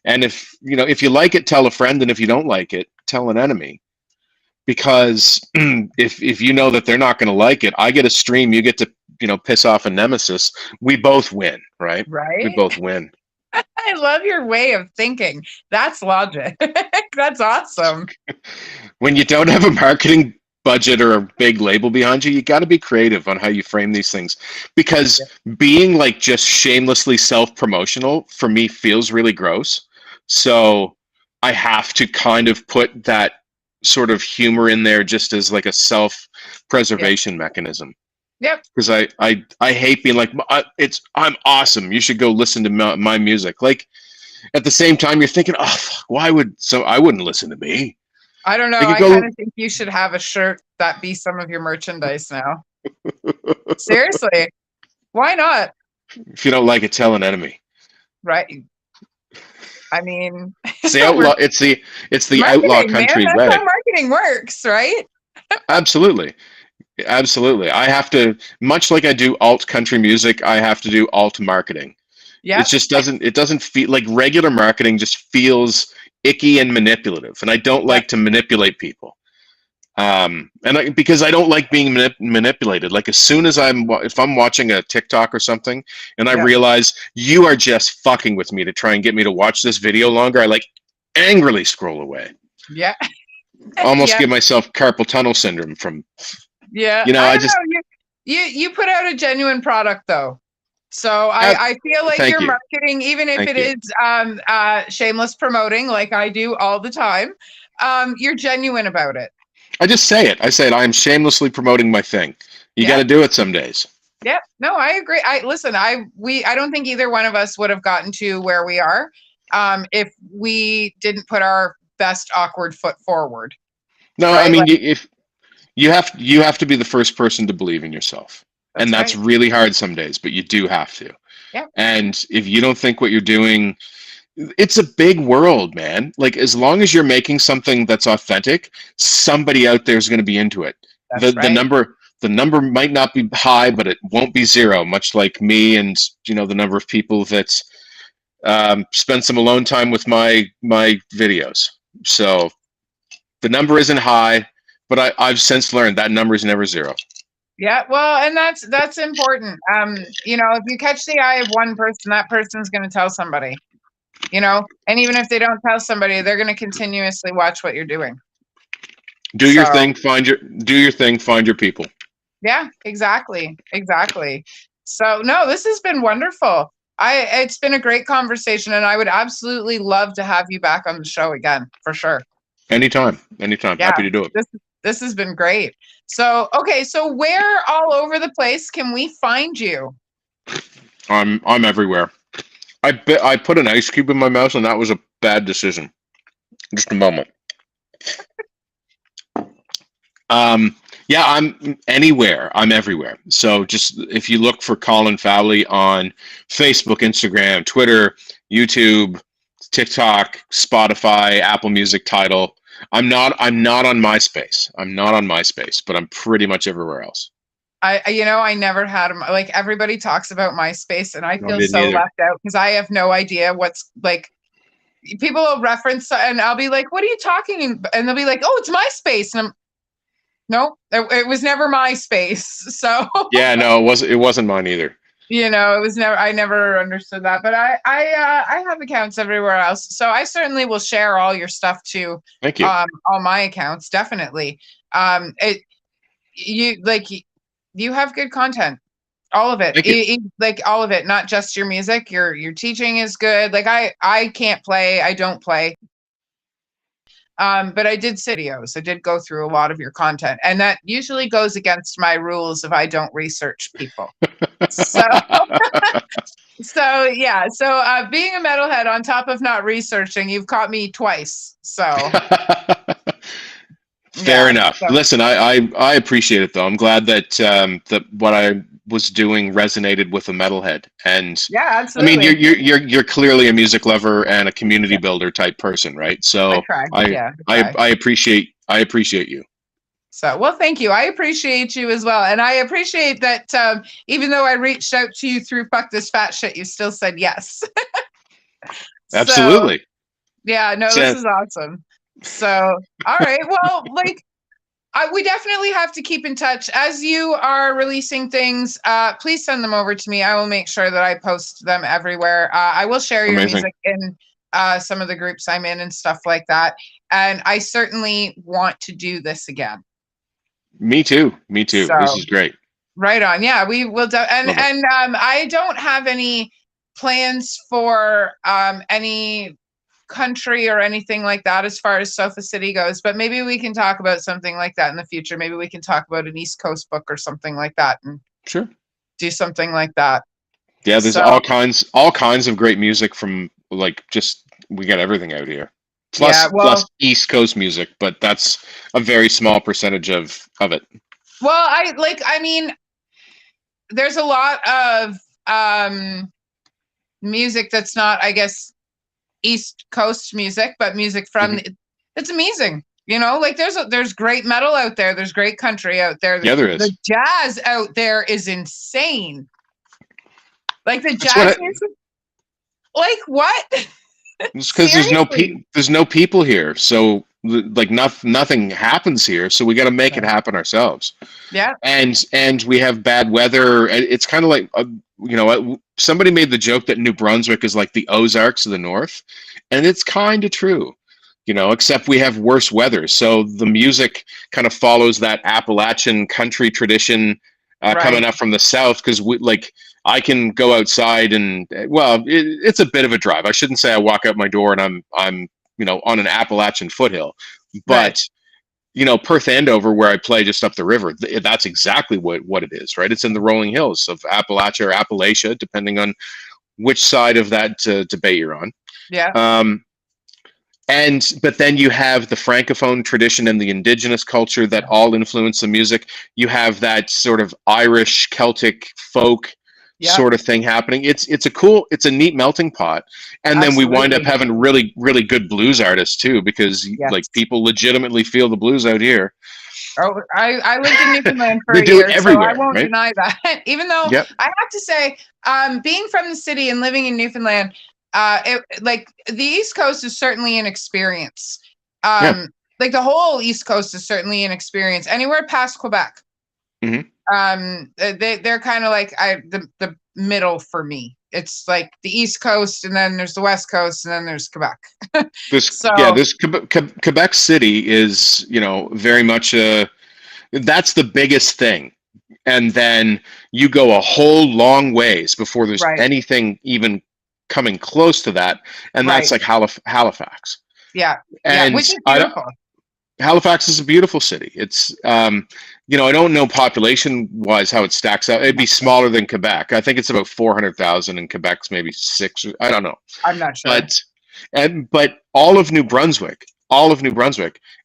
and if you like it, tell a friend, and if you don't like it, tell an enemy. Because if you know that they're not going to like it, I get a stream, you get to piss off a nemesis. We both win, right? We Right? both win. I love your way of thinking. That's logic. That's awesome. When you don't have a marketing budget or a big label behind you, you got to be creative on how you frame these things, because Yeah. being like just shamelessly self-promotional for me feels really gross. So I have to kind of put that sort of humor in there just as like a Yeah. self-preservation mechanism, Yep. because I hate being like, I'm awesome, you should go listen to my music. Like at the same time you're thinking, oh fuck, why would so I wouldn't listen to me. I don't know. They could I kind go. of think you should have a shirt that be some of your merchandise now. Seriously. Why not? If you don't like it, tell an enemy. Right. I mean, It's the we're outlaw. It's the outlaw marketing, man. country That's how way. marketing works, right? Absolutely, absolutely. I have to, much like I do alt country music, I have to do alt marketing. It Yep. just doesn't. It doesn't feel like regular marketing. Just feels icky and manipulative, and I don't Yep. like to manipulate people. Because I don't like being manipulated. Like as soon as if I'm watching a TikTok or something, and I Yep. realize you are just fucking with me to try and get me to watch this video longer, I like angrily scroll away. Yeah. Almost Yeah. give myself carpal tunnel syndrome from, Yeah. I I don't just, know. You put out a genuine product though. So I feel like thank your you. marketing, even if Thank it you. is shameless promoting like I do all the time, you're genuine about it. I just say it. I say it. I am shamelessly promoting my thing. You got Yeah. to do it some days. Yeah. No, I agree. I don't think either one of us would have gotten to where we are if we didn't put our best awkward foot forward. No, I Right? mean, Like if you have to be the first person to believe in yourself, and that's that's right. really hard some days, but you do have to. Yeah. And if you don't think what you're doing, it's a big world, man. Like as long as you're making something that's authentic, somebody out there is going to be into it. The That's the right. number the number might not be high, but it won't be zero. Much like me and the number of people that spend some alone time with my videos. So the number isn't high, but I've since learned that number is never zero. Yeah, well, and that's important. If you catch the eye of one person, that person's going to tell somebody. And even if they don't tell somebody, they're going to continuously watch what you're doing. Do your So, thing, find your people. yeah, exactly. So, no, this has been wonderful. It's been a great conversation, and I would absolutely love to have you back on the show again, for sure. Anytime. Yeah, Happy to do it. this has been great. So, okay, so where all over the place can we find you? I'm everywhere. I put an ice cube in my mouth, and that was a bad decision. Just a moment. Yeah, I'm anywhere. I'm everywhere. So just if you look for Colin Fowlie on Facebook, Instagram, Twitter, YouTube, TikTok, Spotify, Apple Music, Tidal. I'm not on MySpace. I'm not on MySpace, but I'm pretty much everywhere else. I never had them. Like everybody talks about MySpace, and I No, I feel didn't so either. left out because I have no idea what's like. People will reference, and I'll be like, "What are you talking?" And they'll be like, "Oh, it's MySpace," and I'm no, it was never MySpace. So Yeah, no, it wasn't mine either. it was never. I never understood that, but I have accounts everywhere else, so I certainly will share all your stuff to Thank you. all my accounts. Definitely, it you like you have good content. All of it. Thank you. Like all of it, not just your music. Your teaching is good. Like I can't play. I don't play. But I did videos. I did go through a lot of your content, and that usually goes against my rules if I don't research people. So so yeah. So being a metalhead on top of not researching, you've caught me twice. So Fair yeah. enough. So Listen, I appreciate it though. I'm glad that what I was doing resonated with a metalhead. And yeah, I mean, you're absolutely. you're you're you're clearly a music lover and a community Yeah, builder type person, right? I So try. I Yeah, I I try. I appreciate you. So, well, thank you. I appreciate you as well. And I appreciate that even though I reached out to you through Fuck This Fat Shit, you still said yes. So, Absolutely. yeah, no, this So, is awesome. So, all right. Well, like, we definitely have to keep in touch. As you are releasing things, please send them over to me. I will make sure that I post them everywhere. I will share your amazing. music in some of the groups I'm in and stuff like that. And I certainly want to do this again. Me too. Me too. This So is great. right on. Yeah, we will do, Love it. and I don't have any plans for any country or anything like that as far as Sofa City goes, but maybe we can talk about something like that in the future. Maybe we can talk about an East Coast book or something like that and Sure. do something like that. Yeah, there's So all kinds of great music from like just we got everything out here. yeah, Plus well, East Coast music, but that's a very small percentage of it. I mean, there's a lot of music that's not, I guess, East Coast music, but music from Hmm. it's amazing. Like there's great metal out there. There's great country out there. Yeah, there The is. jazz out there is insane. Like the That's what jazz music. Like what? it's because Seriously? there's no people here, so like nothing happens here, so we got to make it Right. happen ourselves. Yeah. And we have bad weather. It's kind of like somebody made the joke that New Brunswick is like the Ozarks of the North, and it's kind of true. Except we have worse weather, so the music kind of follows that Appalachian country tradition coming Right. up from the south. Because we like I can go outside and well, it's a bit of a drive. I shouldn't say I walk out my door and I'm on an Appalachian foothill, Right. but Perth Andover, where I play just up the river, that's exactly what it is, right? It's in the rolling hills of Appalachia or Appalachia, depending on which side of that debate you're on. Yeah. Um, but then you have the francophone tradition and the indigenous culture that all influence the music. You have that sort of Irish Celtic folk Yeah. sort of thing happening. It's a neat melting pot. And then we wind up Absolutely. having really really good blues artists too, because like Yes. people legitimately feel the blues out here. Oh, I lived in Newfoundland for They a do it year, so I everywhere, won't right? deny that. Even though Yep. I have to say, being from the city and living in Newfoundland, like the East Coast is certainly an experience. Yeah. Like the whole East Coast is certainly an experience. Anywhere past Quebec, Hmm. they're kind of like the middle for me. It's like the East Coast, and then there's the West Coast, and then there's Quebec. So This Quebec City is, very much that's the biggest thing. And then you go a whole long ways before there's right, anything even coming close to that, and that's right, like Halifax. yeah, yeah, And which is I don't, beautiful. Halifax is a beautiful city. It's I don't know population wise how it stacks up. It'd be smaller than Quebec. I think it's about 400,000, and Quebec's maybe six. I don't know, I'm not sure. but but all of New Brunswick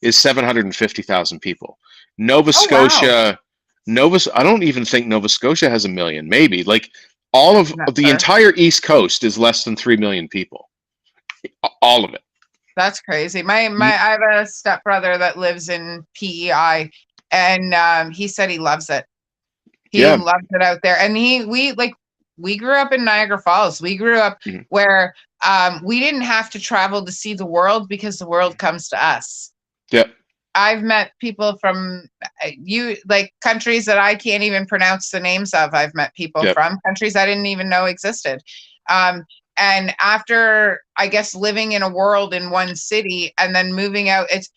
is 750,000 people. Nova Oh wow, Scotia, I don't even think Nova Scotia has a million. Maybe like all of I'm not the sure. entire East Coast is less than 3 million people. All of it. That's crazy. I have a stepbrother that lives in PEI, and he said he loves it. He Yeah. loves it out there. And we grew up in Niagara Falls. We grew up Mhm. where we didn't have to travel to see the world because the world comes to us. Yeah. I've met people from like countries that I can't even pronounce the names of. I've met people Yeah. from countries I didn't even know existed. Um, and after, I guess, living in a world in one city and then moving out, it's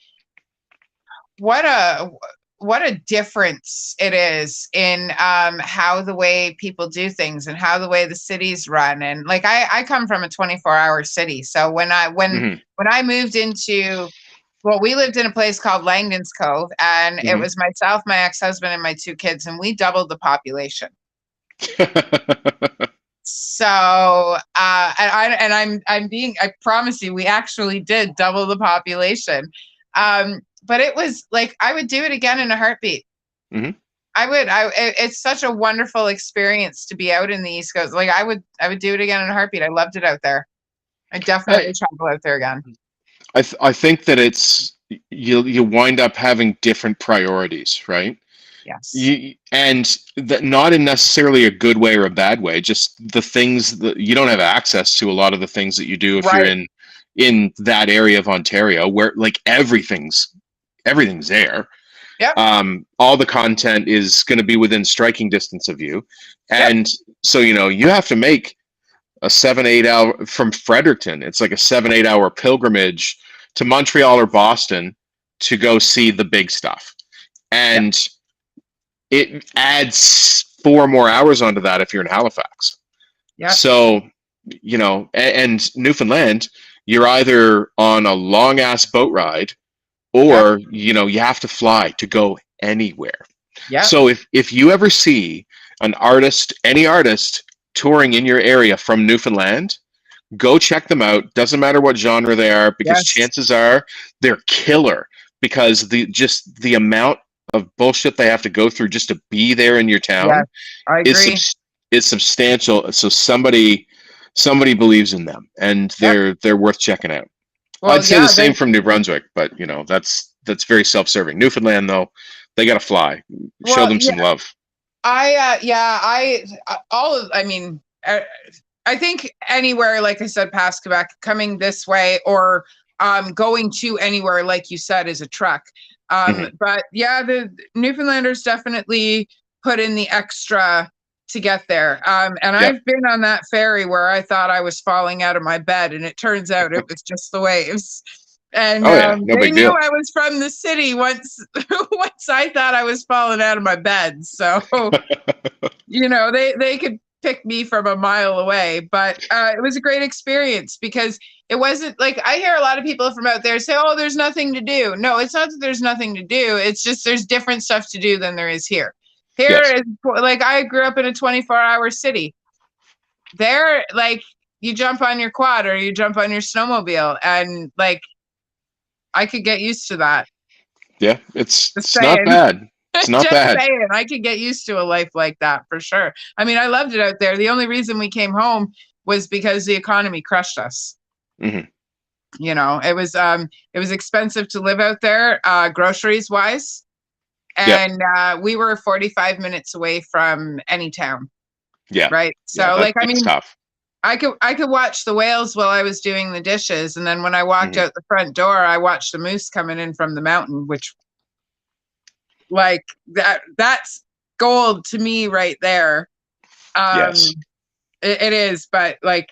what a what a difference it is in how the way people do things and how the way the cities run. And like I come from a 24-hour city, so Hmm. when I moved into, well, we lived in a place called Langdon's Cove, and it Hmm. was myself, my ex-husband, and my two kids, and we doubled the population. So, I promise you, we actually did double the population. But it was like, I would do it again in a heartbeat. Hmm. It's such a wonderful experience to be out in the East Coast. Like I would do it again in a heartbeat. I loved it out there. I I, definitely travel out there again. I think that it's you wind up having different priorities, right? Yes. And that not in necessarily a good way or a bad way, just the things that you don't have access to, a lot of the things that you do if you're Right. in that area of Ontario where like everything's there. Yep. All the content is going to be within striking distance of you, Yep. and so you have to make a 7-8 hour from Fredericton. It's like a 7-8 hour pilgrimage to Montreal or Boston to go see the big stuff. Yep. And it adds 4 more hours onto that if you're in Halifax. Yeah. So, and Newfoundland, you're either on a long ass boat ride Yep. or, you have to fly to go anywhere. Yep. So if you ever see an artist, any artist touring in your area from Newfoundland, go check them out. Doesn't matter what genre they are, because Yes. chances are they're killer. Because the amount of bullshit they have to go through just to be there in your Yes. town I is agree. is substantial. So somebody believes in them, and Yep. they're worth checking out. Well, I'd say the yeah, same from New Brunswick, but that's very self-serving. Newfoundland, though, they got to fly. Show well, them yeah, some love. all of, I mean, I think anywhere, like I said, past Quebec, coming this way or going to anywhere, like you said, is a trek. Hmm. But yeah, the Newfoundlanders definitely put in the extra to get there. And Yep. I've been on that ferry where I thought I was falling out of my bed, and it turns out it was just the waves. And Oh yeah, no they big knew deal. I was from the city once once I thought I was falling out of my bed. So they could pick me from a mile away. But it was a great experience because it wasn't like I hear a lot of people from out there say, "Oh, there's nothing to do." No, it's not that there's nothing to do. It's just there's different stuff to do than there is here. Here Yes. is like I grew up in a 24-hour city. There, like you jump on your quad or you jump on your snowmobile, and like I could get used to that. Yeah, it's Just it's not saying. bad. It's not Just bad. saying, I could get used to a life like that for sure. I mean, I loved it out there. The only reason we came home was because the economy crushed us. Hmm. It was expensive to live out there, groceries wise, Yep. and we were 45 minutes away from any town, Yeah. right? Yeah. So, That like, I that's mean, tough. I could watch the whales while I was doing the dishes, and then when I walked Hmm. out the front door, I watched the moose coming in from the mountain, which like that's gold to me right there. um Yes. it is, but like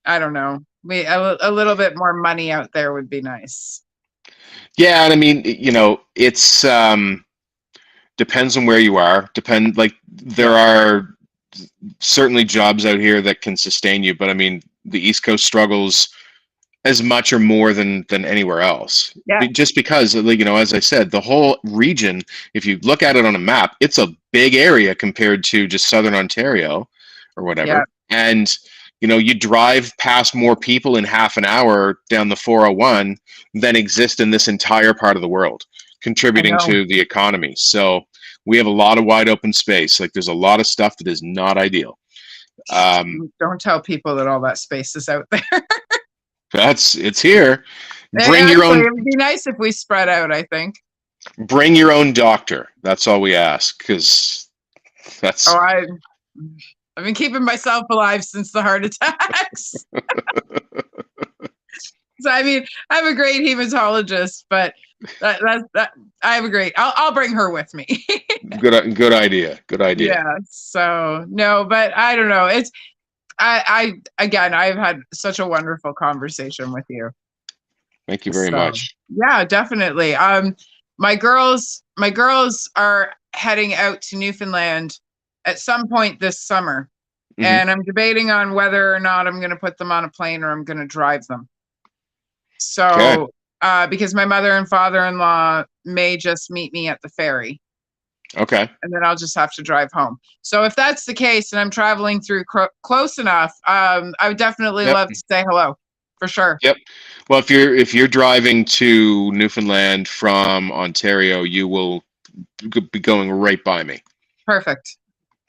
I don't know, a little bit more money out there would be nice. Yeah, and I mean, it's depends on where you are. Like there Yeah. are certainly jobs out here that can sustain you, but I mean, the East Coast struggles as much or more than anywhere else. Yeah. Just because, like, as I said, the whole region, if you look at it on a map, it's a big area compared to just southern Ontario or Yeah. whatever. And you drive past more people in half an hour down the 401 than exist in this entire part of the world, I contributing know. to the economy. So we have a lot of wide open space. Like there's a lot of stuff that is not ideal. Um, Don't tell people that all that space is out there. it's here. Bring your Actually, own it would be nice if we spread out, I think. bring your own doctor. That's all we ask, because Oh, that's I've been keeping myself alive since the heart attacks. So I mean, I'm a great hematologist, but that I have a great. I'll bring her with me. good idea. Good idea. Yeah. So no, but I don't know. It's again, I've had such a wonderful conversation with you. Thank you very So much. yeah, definitely. My girls are heading out to Newfoundland at some point this summer, Hmm. and I'm debating on whether or not I'm going to put them on a plane or I'm going to drive them. Okay. So, because my mother and father-in-law may just meet me at the ferry, Okay. and then I'll just have to drive home. So, if that's the case, and I'm traveling through close enough, I would definitely Yep. love to say hello for sure. Yep. Well, if you're driving to Newfoundland from Ontario, you will be going right by me. Perfect.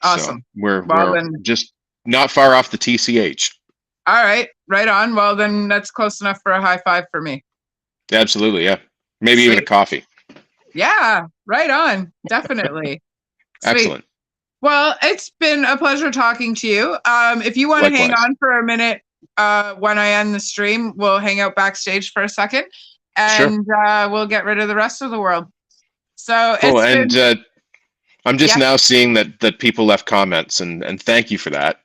So Awesome. we're Well, we're then, just not far off the TCH. all right, right on. Well, then that's close enough for a high five for me. Absolutely. Yeah. Maybe even a Sweet. coffee. Yeah, right on. Definitely. Sweet. Excellent. Well, it's been a pleasure talking to you. If you want to hang Likewise. on for a minute when I end the stream, we'll hang out backstage for a second, Sure. and we'll get rid of the rest of the world. So Cool. it's And been, I'm just yeah. now seeing that people left comments, and thank you for that.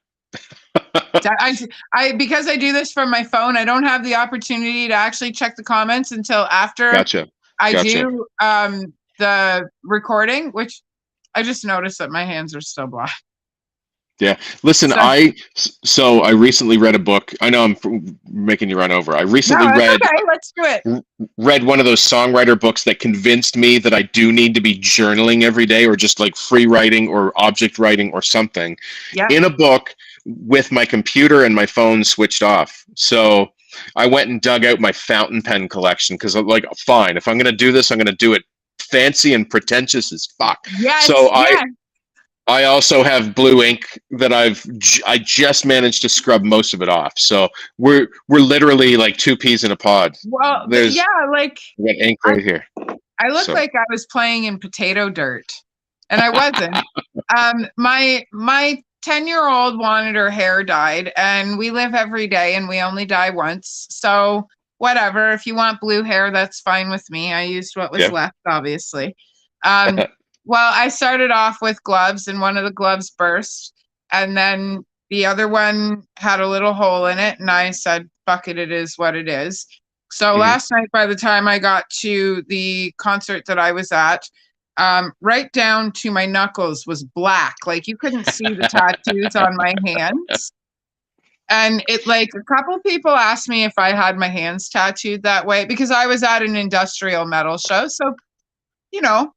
Because I do this from my phone, I don't have the opportunity to actually check the comments until after Gotcha. I Gotcha. do the recording, which I just noticed that my hands are still black. Yeah. Listen, So so I recently read a book. I know I'm making you run over. I no, recently that's okay. Let's do it. read one of those songwriter books that convinced me that I do need to be journaling every day, or just like free writing or object writing or something Yeah. in a book with my computer and my phone switched off. So I went and dug out my fountain pen collection because I'm like, fine, if I'm going to do this, I'm going to do it fancy and pretentious as fuck. Yes. So Yeah. I also have blue ink that I just managed to scrub most of it off. So we're literally like two peas in a pod. Well, There's yeah. Like we got ink I, right here. I look So like I was playing in potato dirt, and I wasn't. My 10-year-old wanted her hair dyed, and we live every day, and we only dye once. So whatever. If you want blue hair, that's fine with me. I used what was yeah. left, obviously. Um, well, I started off with gloves, and one of the gloves burst, and then the other one had a little hole in it, and I said, "Fuck it, it is what it is." So Mhm. last night, by the time I got to the concert that I was at, right down to my knuckles was black. Like you couldn't see the tattoos on my hands. And it like a couple people asked me if I had my hands tattooed that way because I was at an industrial metal show. So, you know,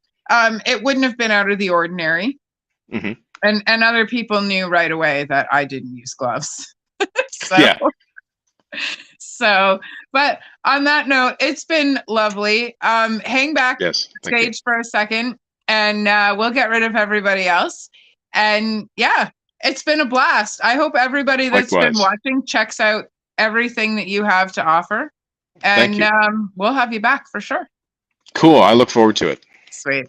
it wouldn't have been out of the ordinary. Mhm. And other people knew right away that I didn't use gloves. So Yeah. so, but on that note, it's been lovely. Hang back Yes. Thank you. stage for a second and we'll get rid of everybody else. And yeah, it's been a blast. I hope everybody that's been Likewise. watching checks out everything that you have to offer. Thank And you. we'll have you back for sure. Cool. I look forward to it. Sweet.